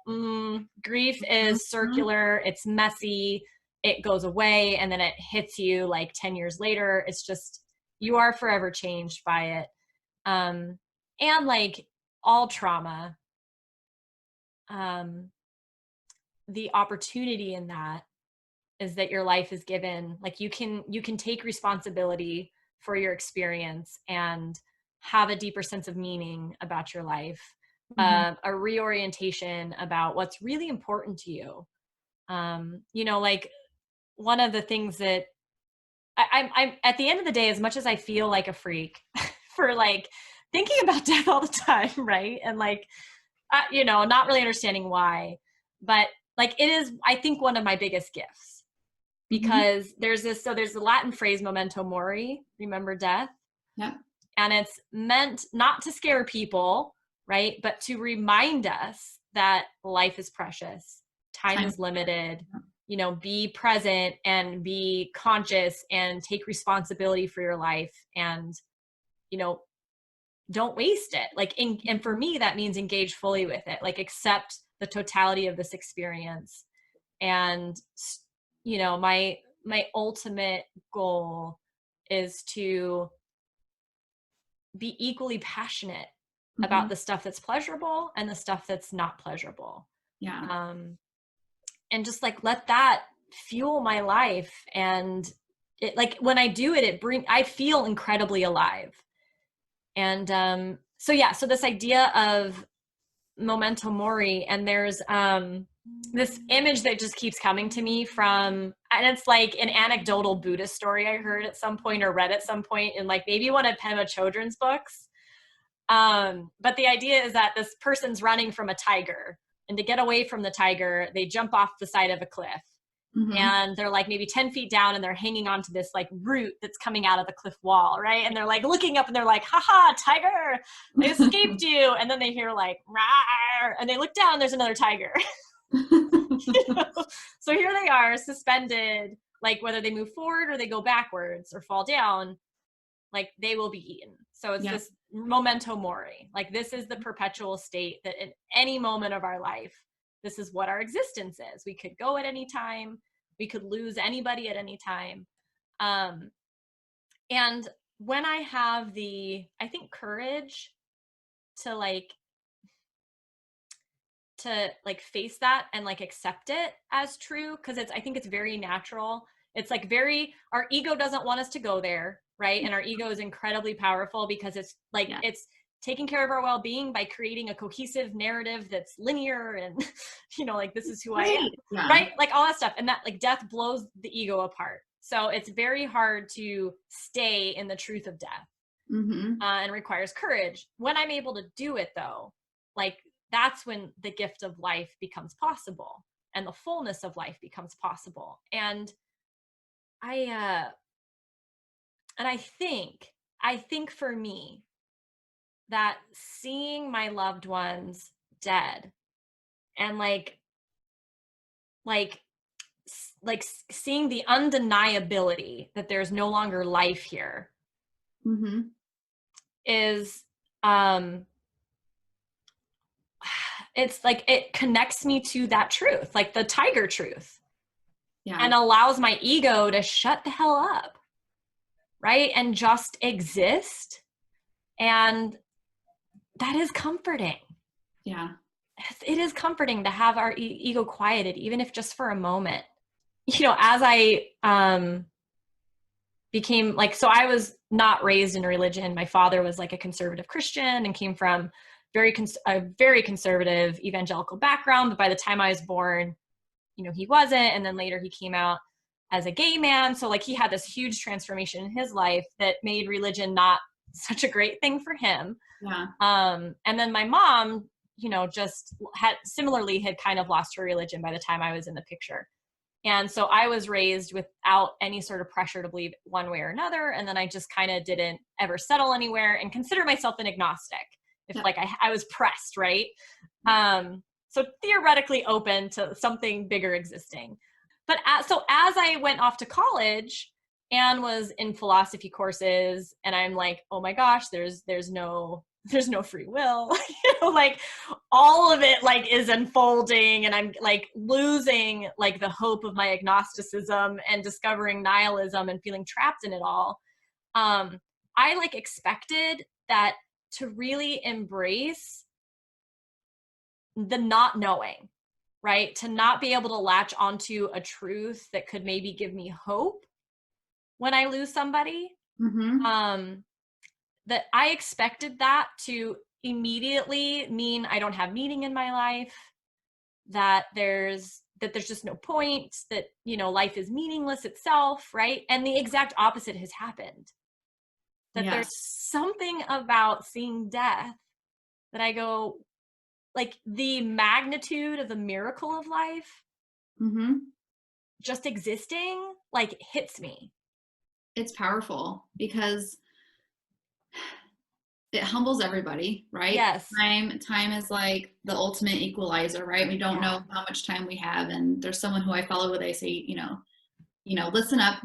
grief is circular. It's messy. It goes away. And then it hits you like 10 years later. It's just, you are forever changed by it. And like all trauma, the opportunity in that is that your life is given, like you can take responsibility for your experience and have a deeper sense of meaning about your life, a reorientation about what's really important to you. You know, like one of the things that I'm at the end of the day, as much as I feel like a freak for like thinking about death all the time, right? And like, you know, not really understanding why, but like it is, I think, one of my biggest gifts. Because there's the Latin phrase memento mori, remember death. And it's meant not to scare people, right? But to remind us that life is precious, time is limited, you know, be present and be conscious and take responsibility for your life, and, you know, don't waste it. Like, and for me, that means engage fully with it, like accept the totality of this experience And, you know, my ultimate goal is to be equally passionate about Mhm. the stuff that's pleasurable and the stuff that's not pleasurable. Yeah. And just like let that fuel my life. And it, like when I do it, I feel incredibly alive. And so yeah, so this idea of memento mori, and there's this image that just keeps coming to me from, and it's like an anecdotal Buddhist story I heard at some point or read at some point in like maybe one of Pema Chodron's books. But the idea is that this person's running from a tiger, and to get away from the tiger, they jump off the side of a cliff. Mhm. And they're like maybe 10 feet down, and they're hanging onto this like root that's coming out of the cliff wall, right? And they're like looking up and they're like, haha, tiger, I escaped you. And then they hear like, rawr, and they look down and there's another tiger. You know? So here they are suspended, like whether they move forward or they go backwards or fall down, like they will be eaten. So it's Yeah. this memento mori. Like this is the perpetual state that in any moment of our life, this is what our existence is. We could go at any time. We could lose anybody at any time. And when I have I think courage to face that and like accept it as true, because I think it's very natural. It's like our ego doesn't want us to go there, right? And our ego is incredibly powerful because it's like Yeah. it's taking care of our well-being by creating a cohesive narrative that's linear and you know, like this is who I am, Right. Yeah. right? Like all that stuff. And that like death blows the ego apart. So it's very hard to stay in the truth of death. Mhm. And requires courage. When I'm able to do it though, like that's when the gift of life becomes possible and the fullness of life becomes possible. And I and I think for me that seeing my loved ones dead and like seeing the undeniability that there's no longer life here Mhm. is it's like it connects me to that truth, like the tiger truth, Yeah. and allows my ego to shut the hell up, right? And just exist. And that is comforting. Yeah. It is comforting to have our ego quieted, even if just for a moment. You know, as I became like, so I was not raised in religion. My father was like a conservative Christian and came from a very conservative evangelical background. But by the time I was born, you know, he wasn't. And then later he came out as a gay man. So like he had this huge transformation in his life that made religion not such a great thing for him. Yeah. And then my mom, you know, just had kind of lost her religion by the time I was in the picture. And so I was raised without any sort of pressure to believe one way or another. And then I just kind of didn't ever settle anywhere and consider myself an agnostic. If Yeah. like I was pressed, right? So theoretically open to something bigger existing. But so as I went off to college and was in philosophy courses, and I'm like, oh my gosh, there's no free will. You know, like all of it like is unfolding, and I'm like losing like the hope of my agnosticism and discovering nihilism and feeling trapped in it all. I like expected that to really embrace the not knowing, right? To not be able to latch onto a truth that could maybe give me hope when I lose somebody. Mhm. That I expected that to immediately mean I don't have meaning in my life, that there's just no point, that, you know, life is meaningless itself, right? And the exact opposite has happened. That there's Yes. something about seeing death that I go, like the magnitude of the miracle of life Mhm. just existing like hits me. It's powerful because it humbles everybody, right? Yes. Time is like the ultimate equalizer, right? We don't Yeah. know how much time we have, and there's someone who I follow where they say, listen up.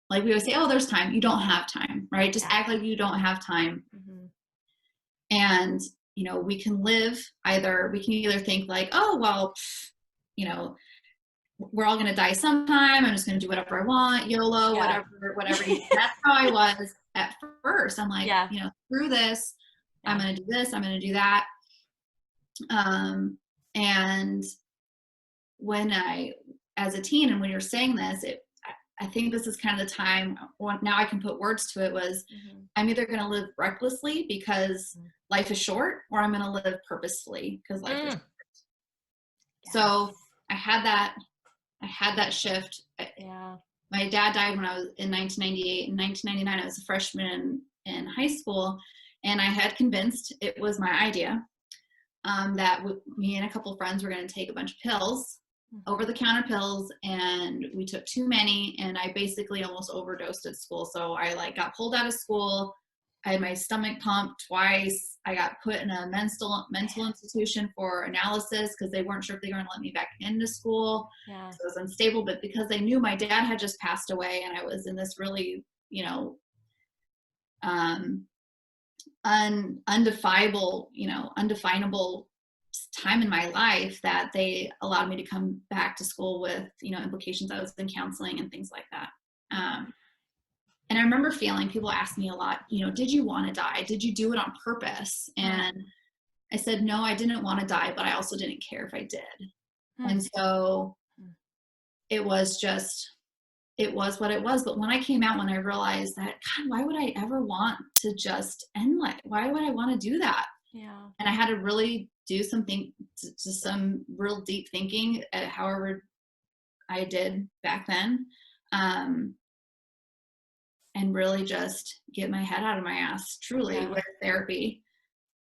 Like we always say, oh, there's time. You don't have time, right? Just Yeah. act like you don't have time. Mm-hmm. And we can either think like, oh well, you know, we're all going to die sometime. I'm just going to do whatever I want, YOLO, Yeah. whatever. That's how I was at first. I'm like, Yeah. screw this. Yeah. I'm going to do this. I'm going to do that. And when as a teen, and when you're saying this, I think this is kind of the time, now I can put words to it, was I'm either going to live recklessly because life is short, or I'm going to live purposefully because life is short. Yes. So I had that shift. Yeah. My dad died when I was in 1998. In 1999, I was a freshman in high school, and I had convinced, it was my idea, that me and a couple of friends were going to take a bunch of pills, over-the-counter pills, and we took too many, and I basically almost overdosed at school. So I got pulled out of school. I had my stomach pumped twice. I got put in a mental institution for analysis because they weren't sure if they were going to let me back into school. Yeah. So I was unstable, but because they knew my dad had just passed away, and I was in this really, undefinable time in my life, that they allowed me to come back to school with, implications. I was in counseling and things like that. And I remember feeling, people ask me a lot, did you want to die? Did you do it on purpose? And I said, no, I didn't want to die, but I also didn't care if I did. And so it was what it was. But when I came out, when I realized that, God, why would I ever want to just end life? Why would I want to do that? Yeah. And I had to really do something, just some real deep thinking, however I did back then. And really just get my head out of my ass, truly, with therapy,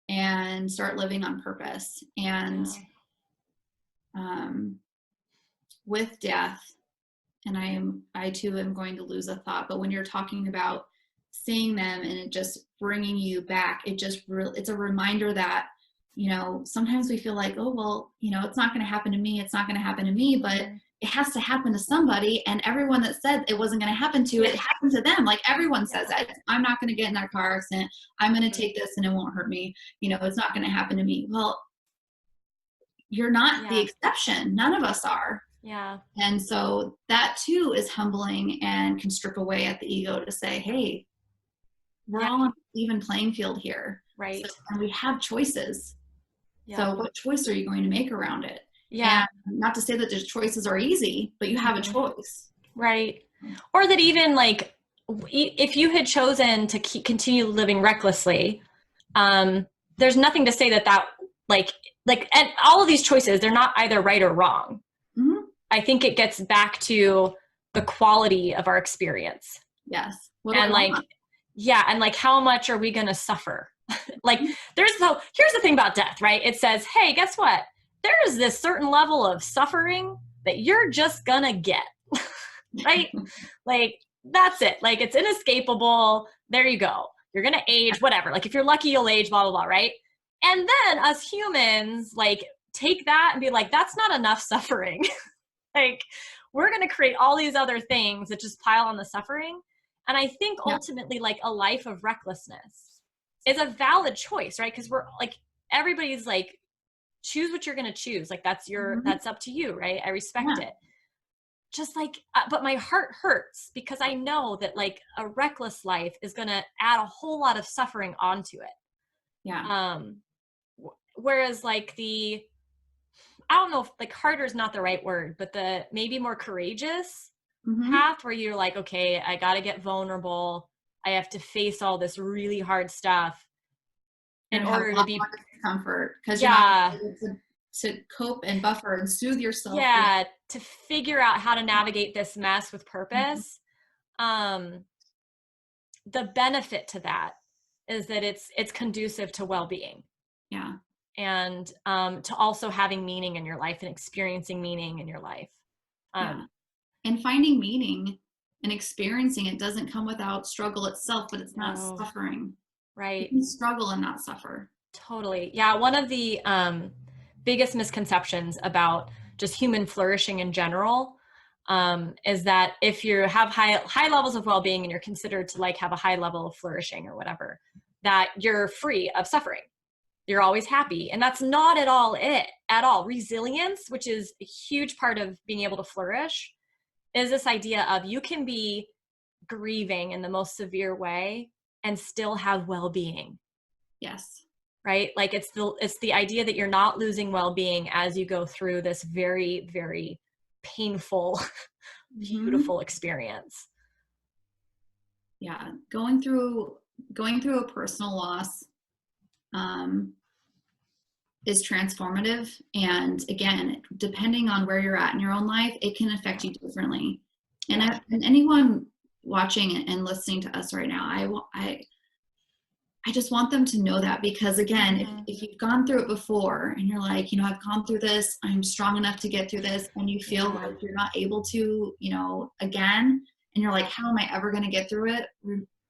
and start living on purpose. And with death, and I too am going to lose a thought, but when you're talking about seeing them and it just bringing you back, it's a reminder that, sometimes we feel like, oh, well, it's not going to happen to me. It's not going to happen to me, but it has to happen to somebody. And everyone that said it wasn't going to happen to, it happened to them. Like, everyone says that. I'm not going to get in that car accident. I'm going to take this and it won't hurt me. It's not going to happen to me. Well, you're not the exception. None of us are. Yeah. And so that too is humbling and can strip away at the ego to say, hey, we're all on an even playing field here. Right. So, and we have choices. Yeah. So what choice are you going to make around it? Yeah. And not to say that the choices are easy, but you have a choice. Right. Or that even if you had chosen to continue living recklessly, there's nothing to say that and all of these choices, they're not either right or wrong. Mm-hmm. I think it gets back to the quality of our experience. Yes. And and how much are we going to suffer? Here's the thing about death, right? It says, hey, guess what? There is this certain level of suffering that you're just going to get, right? That's it. It's inescapable. There you go. You're going to age, whatever. If you're lucky, you'll age, blah, blah, blah, right? And then us humans, take that and be like, that's not enough suffering. We're going to create all these other things that just pile on the suffering. And I think ultimately, a life of recklessness is a valid choice, right? Because we're everybody's choose what you're going to choose. That's that's up to you, right? I respect it. Just but my heart hurts because I know that a reckless life is going to add a whole lot of suffering onto it. Yeah. Whereas I don't know if harder is not the right word, but the maybe more courageous path where you're okay, I got to get vulnerable. I have to face all this really hard stuff in order to be comfort, because you're not able to cope and buffer and soothe yourself. Yeah, to figure out how to navigate this mess with purpose. The benefit to that is that it's conducive to well-being. Yeah. And to also having meaning in your life and experiencing meaning in your life. And finding meaning and experiencing it doesn't come without struggle itself, but it's not suffering. Right. You can struggle and not suffer. Totally. Yeah. One of the biggest misconceptions about just human flourishing in general is that if you have high levels of well-being and you're considered to have a high level of flourishing or whatever, that you're free of suffering. you're always happy. And that's not at all it at all. Resilience, which is a huge part of being able to flourish, is this idea of you can be grieving in the most severe way and still have well-being. Yes. Right? Like it's the idea that you're not losing well-being as you go through this very, very painful, beautiful experience. Yeah. Going through a personal loss is transformative. And again, depending on where you're at in your own life, it can affect you differently. And, and anyone watching and listening to us right now, I just want them to know that, because again, if you've gone through it before and you're like, I've gone through this, I'm strong enough to get through this, and you feel like you're not able to, again, and you're like, how am I ever going to get through it?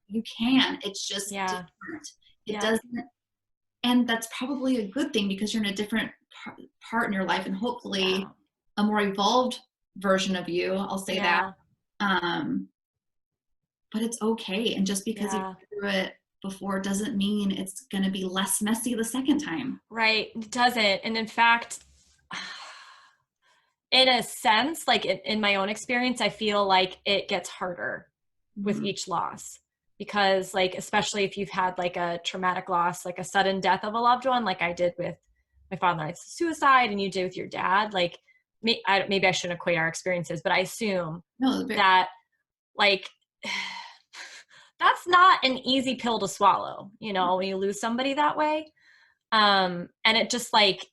You can. It's just different. It doesn't, and that's probably a good thing, because you're in a different part in your life, and hopefully a more evolved version of you. I'll say that. But it's okay. And just because you went through it before doesn't mean it's going to be less messy the second time. Right. It doesn't. And in fact, in a sense, like in my own experience, I feel like it gets harder with each loss, because like, especially if you've had like a traumatic loss, like a sudden death of a loved one, like I did with my father-in-law's suicide, and you did with your dad, like maybe I shouldn't equate our experiences, but I assume that like, that's not an easy pill to swallow, when you lose somebody that way. And it just like,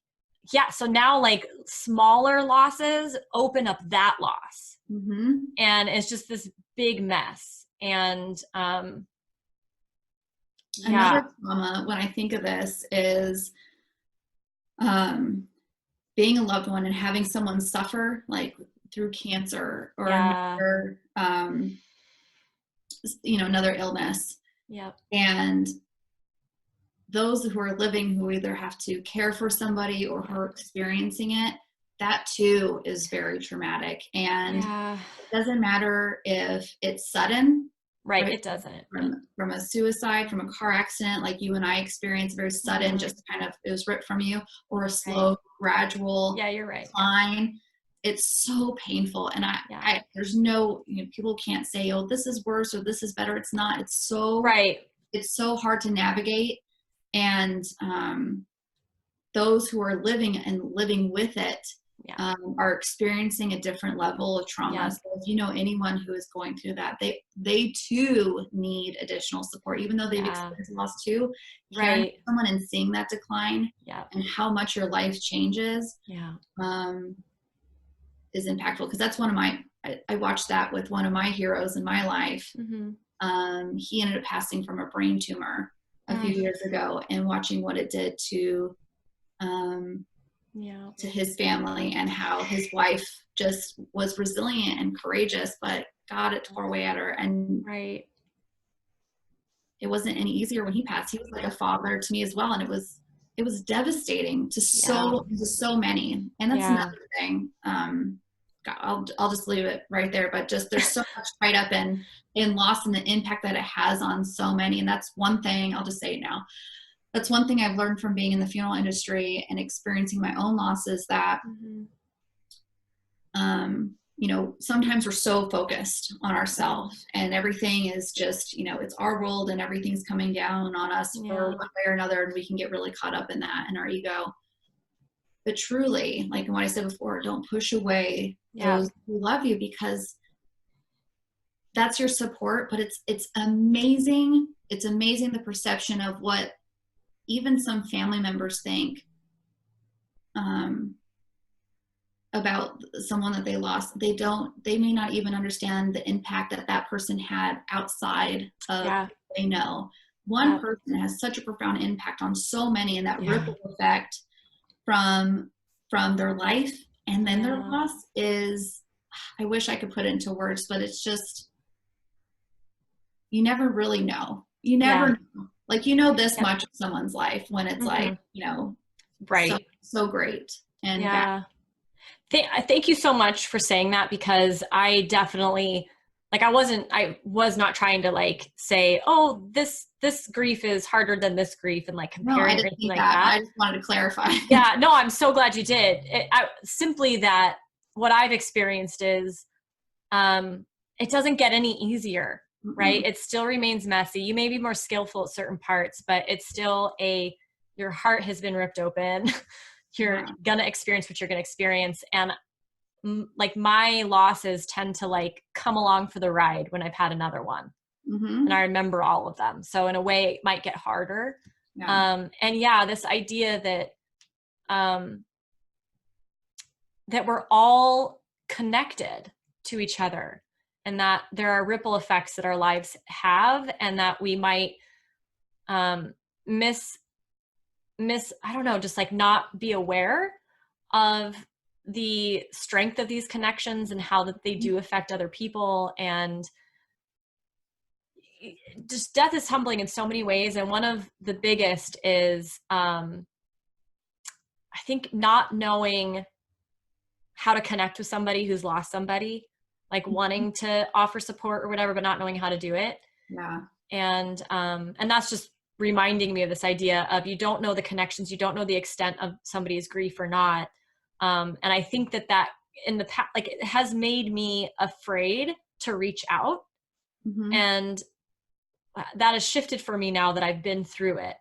so now like smaller losses open up that loss. And it's just this big mess. And another trauma, when I think of this, is being a loved one and having someone suffer like through cancer or another, another illness. And those who are living, who either have to care for somebody or who are experiencing it, that too is very traumatic. And it doesn't matter if it's sudden. Right. It doesn't. From a suicide, from a car accident, like you and I experienced, very sudden, just kind of, it was ripped from you, or a slow, gradual decline. It's so painful. And I there's no, people can't say, oh, this is worse or this is better. It's not. It's so it's so hard to navigate. And those who are living with it are experiencing a different level of trauma. So if you know anyone who is going through that, they too need additional support, even though they've experienced loss too. Hearing someone and seeing that decline and how much your life changes is impactful. Because that's one of I watched that with one of my heroes in my life. He ended up passing from a brain tumor a few years ago, and watching what it did to his family, and how his wife just was resilient and courageous, but God, it tore away at her. And it wasn't any easier when he passed. He was like a father to me as well. And it was devastating to so many. And that's another thing. I'll just leave it right there, but just, there's so much tied up in loss and the impact that it has on so many. And that's one thing, I'll just say it now. That's one thing I've learned from being in the funeral industry and experiencing my own losses, that, sometimes we're so focused on ourselves, and everything is just, it's our world and everything's coming down on us for one way or another. And we can get really caught up in that and our ego. But truly, like what I said before, don't push away those who love you, because that's your support. But it's amazing. It's amazing the perception of what even some family members think about someone that they lost. They may not even understand the impact that person had outside of they know. One person has such a profound impact on so many, and that ripple effect from their life, and then their loss is, I wish I could put it into words, but it's just, you never really know. You never know. Like, this much of someone's life when it's like, so great. And thank you so much for saying that, because I definitely like I was not trying to like say, oh, this grief is harder than this grief and like No, I comparing or didn't anything think like that. that. I just wanted to clarify. Yeah, no, I'm so glad you did. Simply that what I've experienced is it doesn't get any easier, right? It still remains messy. You may be more skillful at certain parts, but it's still your heart has been ripped open. You're gonna experience what you're gonna experience. And like my losses tend to like come along for the ride when I've had another one. And I remember all of them. So in a way it might get harder. And yeah, this idea that that we're all connected to each other and that there are ripple effects that our lives have, and that we might miss I don't know, just like not be aware of the strength of these connections and how that they do affect other people. And just death is humbling in so many ways. And one of the biggest is I think not knowing how to connect with somebody who's lost somebody, like wanting to offer support or whatever, but not knowing how to do it. Yeah. And that's just reminding me of this idea of you don't know the connections, you don't know the extent of somebody's grief or not. And I think that in the past, like it has made me afraid to reach out. And that has shifted for me now that I've been through it.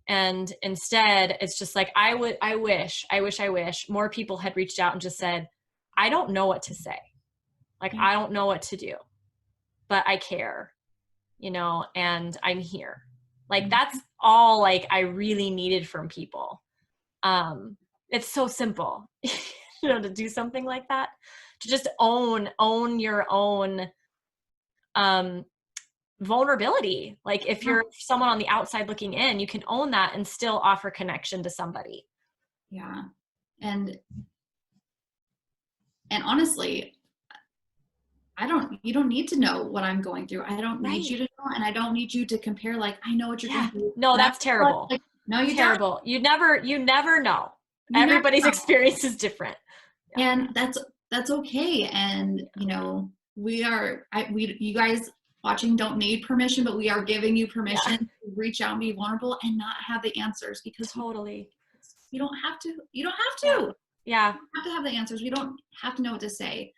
And instead it's just like, I wish more people had reached out and just said, I don't know what to say. Like, I don't know what to do, but I care, you know, and I'm here. Like, that's all like I really needed from people. It's so simple, you know, to do something like that, to just own your own, vulnerability. Like if you're someone on the outside looking in, you can own that and still offer connection to somebody. Yeah. And honestly, you don't need to know what I'm going through. I don't need you to know, and I don't need you to compare like, I know what you're going through. No, that's terrible. Like, no, you terrible. don't. You never know. Everybody's experience is different. And that's okay. And you know, you guys watching don't need permission, but we are giving you permission to reach out and be vulnerable and not have the answers, because you don't have to. You don't have to. Yeah. You don't have to have the answers. We don't have to know what to say.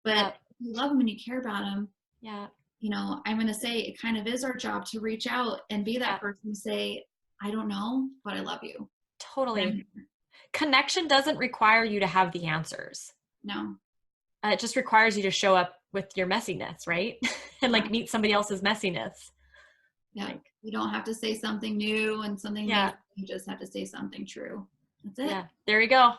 But if you love them and you care about them, you know, I'm going to say it kind of is our job to reach out and be that person to say, I don't know, but I love you. Totally. Connection doesn't require you to have the answers. No. It just requires you to show up with your messiness, right? And like meet somebody else's messiness. Yeah. Like, you don't have to say something new and something new. You just have to say something true. That's it. Yeah, there you go.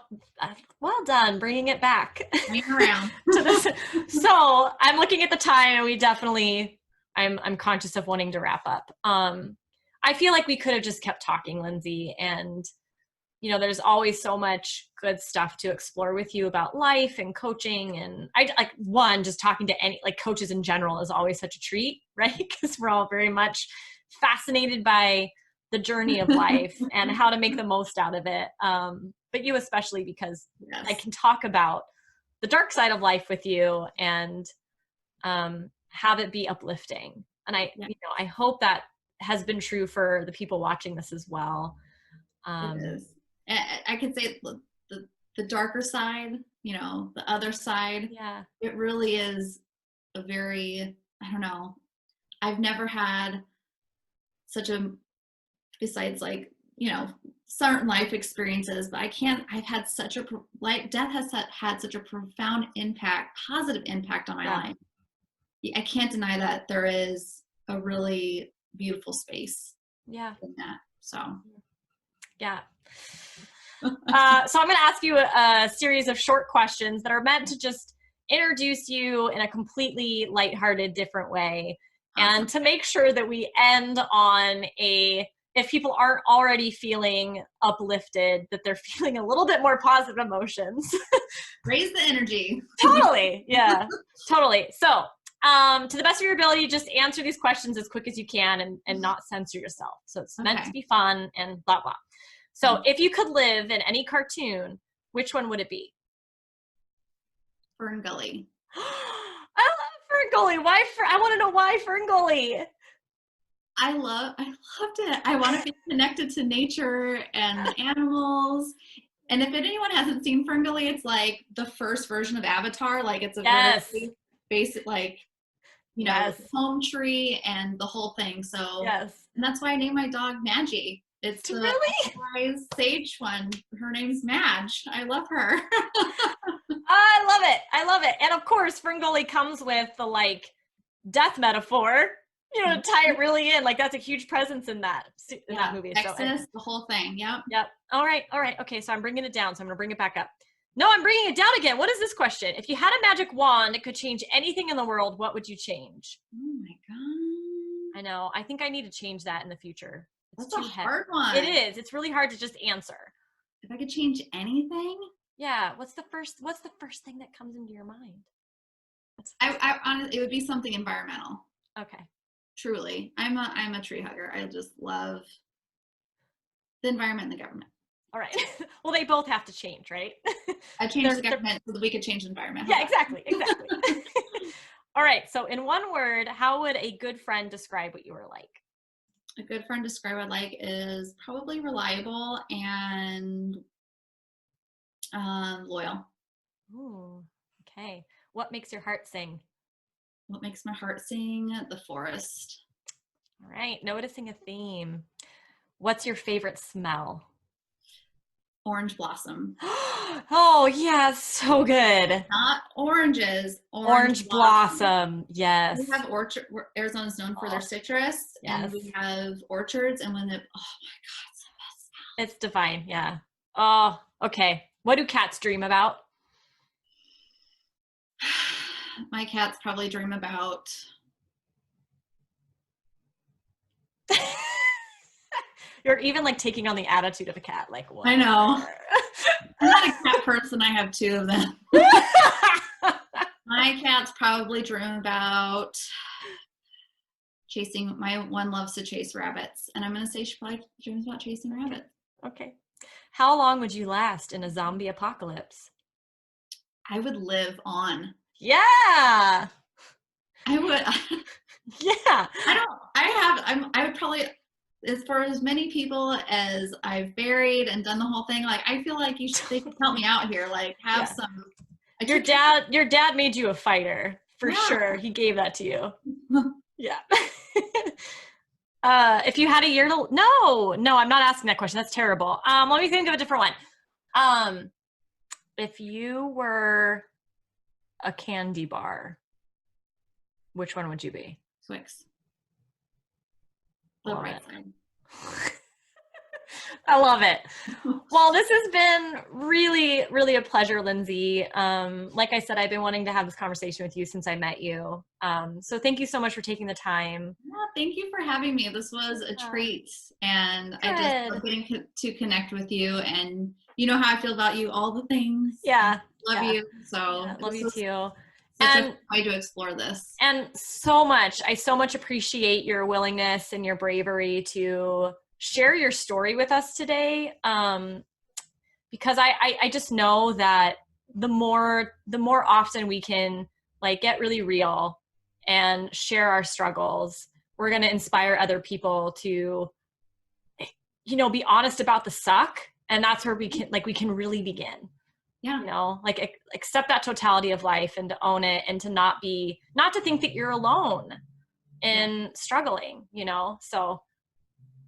Well done, bringing it back. Bring it around. To this. So I'm looking at the time, and we definitely, I'm conscious of wanting to wrap up. I feel like we could have just kept talking, Lindsay, and you know, there's always so much good stuff to explore with you about life and coaching. And I like just talking to any like coaches in general is always such a treat, right? Because we're all very much fascinated by the journey of life and how to make the most out of it. But you especially, because I can talk about the dark side of life with you and have it be uplifting. And you know, I hope that has been true for the people watching this as well. It is. I could say the darker side, you know, the other side. Yeah. It really is a very, I don't know, I've never had such a, besides like, you know, certain life experiences, but I've had such a, like, death has had such a profound impact, positive impact on my life. I can't deny that there is a really beautiful space in that. So, yeah. So I'm going to ask you a series of short questions that are meant to just introduce you in a completely lighthearted, different way. Awesome. And to make sure that we end on if people aren't already feeling uplifted, that they're feeling a little bit more positive emotions. Raise the energy. Totally. Yeah, totally. So to the best of your ability, just answer these questions as quick as you can and not censor yourself. So it's meant to be fun and blah, blah. So if you could live in any cartoon, which one would it be? Fern Gully. I love Ferngully. Why? I want to know why Ferngully. I loved it. I want to be connected to nature and the animals. And if anyone hasn't seen Ferngully, it's like the first version of Avatar. Like it's a very basic, like, you know, home tree and the whole thing. So and that's why I named my dog Maggie. It's the wise sage one. Her name's Madge. I love her. I love it. I love it. And of course, Ferngully comes with the like death metaphor, you know, to tie it really in. Like that's a huge presence in that movie. Texas, so the whole thing. Yep. All right. Okay. So I'm bringing it down. So I'm going to bring it back up. No, I'm bringing it down again. What is this question? If you had a magic wand that could change anything in the world, what would you change? Oh my God. I know. I think I need to change that in the future. That's a hard one. It is. It's really hard to just answer. If I could change anything? Yeah. What's the first thing that comes into your mind? I honestly, it would be something environmental. Okay. Truly. I'm a tree hugger. I just love the environment and the government. All right. Well, they both have to change, right? I changed the government so that we could change the environment. Yeah, exactly. All right. So in one word, how would a good friend describe what you were like? A good friend describe what I like is probably reliable and loyal. Ooh, okay. What makes your heart sing? What makes my heart sing? The forest. All right. Noticing a theme. What's your favorite smell? Orange blossom. Oh, yeah. So good. Not oranges. Orange blossom. Yes. We have orchard. Arizona's known for their citrus. Yes. And we have orchards. And when oh my God, it's the best smell. It's divine. Yeah. Oh, okay. What do cats dream about? My cats probably dream about. You're even like taking on the attitude of a cat. Like what? I know. I'm not a cat person. I have two of them. My cats probably dream about chasing. My one loves to chase rabbits. And I'm going to say she probably dreams about chasing rabbits. Okay. How long would you last in a zombie apocalypse? I would live on. Yeah. I would. Yeah. I would probably, as for as many people as I've buried and done the whole thing, like I feel like they should help me out here. Like have some. Your dad made you a fighter for sure. He gave that to you. Yeah. If you had a year to no, I'm not asking that question. That's terrible. Let me think of a different one. If you were a candy bar, which one would you be? Twix. The right side. I love it. Well, this has been really, really a pleasure, Lindsay. Like I said, I've been wanting to have this conversation with you since I met you. So thank you so much for taking the time. Yeah, thank you for having me. This was a treat. And I just love getting to connect with you. And you know how I feel about you, all the things. Yeah. Love you. So love you too. Such a way to explore this. And I so much appreciate your willingness and your bravery to share your story with us today. Because I just know that the more often we can like get really real and share our struggles, we're going to inspire other people to, you know, be honest about the suck. And that's where we can really begin. Yeah. You know, like accept that totality of life and to own it and to not to think that you're alone in struggling, you know? So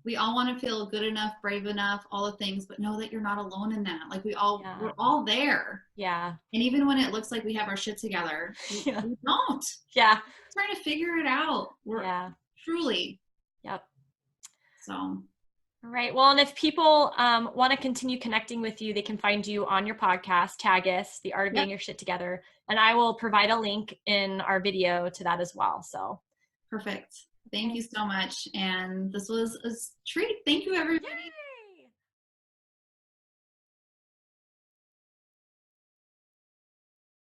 we all want to feel good enough, brave enough, all the things, but know that you're not alone in that. Like we're all there. Yeah. And even when it looks like we have our shit together, we don't. Yeah. We're trying to figure it out. We're truly. Yep. So. All right. Well, and if people want to continue connecting with you, they can find you on your podcast, Tag Us, The Art of Getting Your Shit Together. And I will provide a link in our video to that as well. So perfect. Thank you so much. And this was a treat. Thank you, everybody.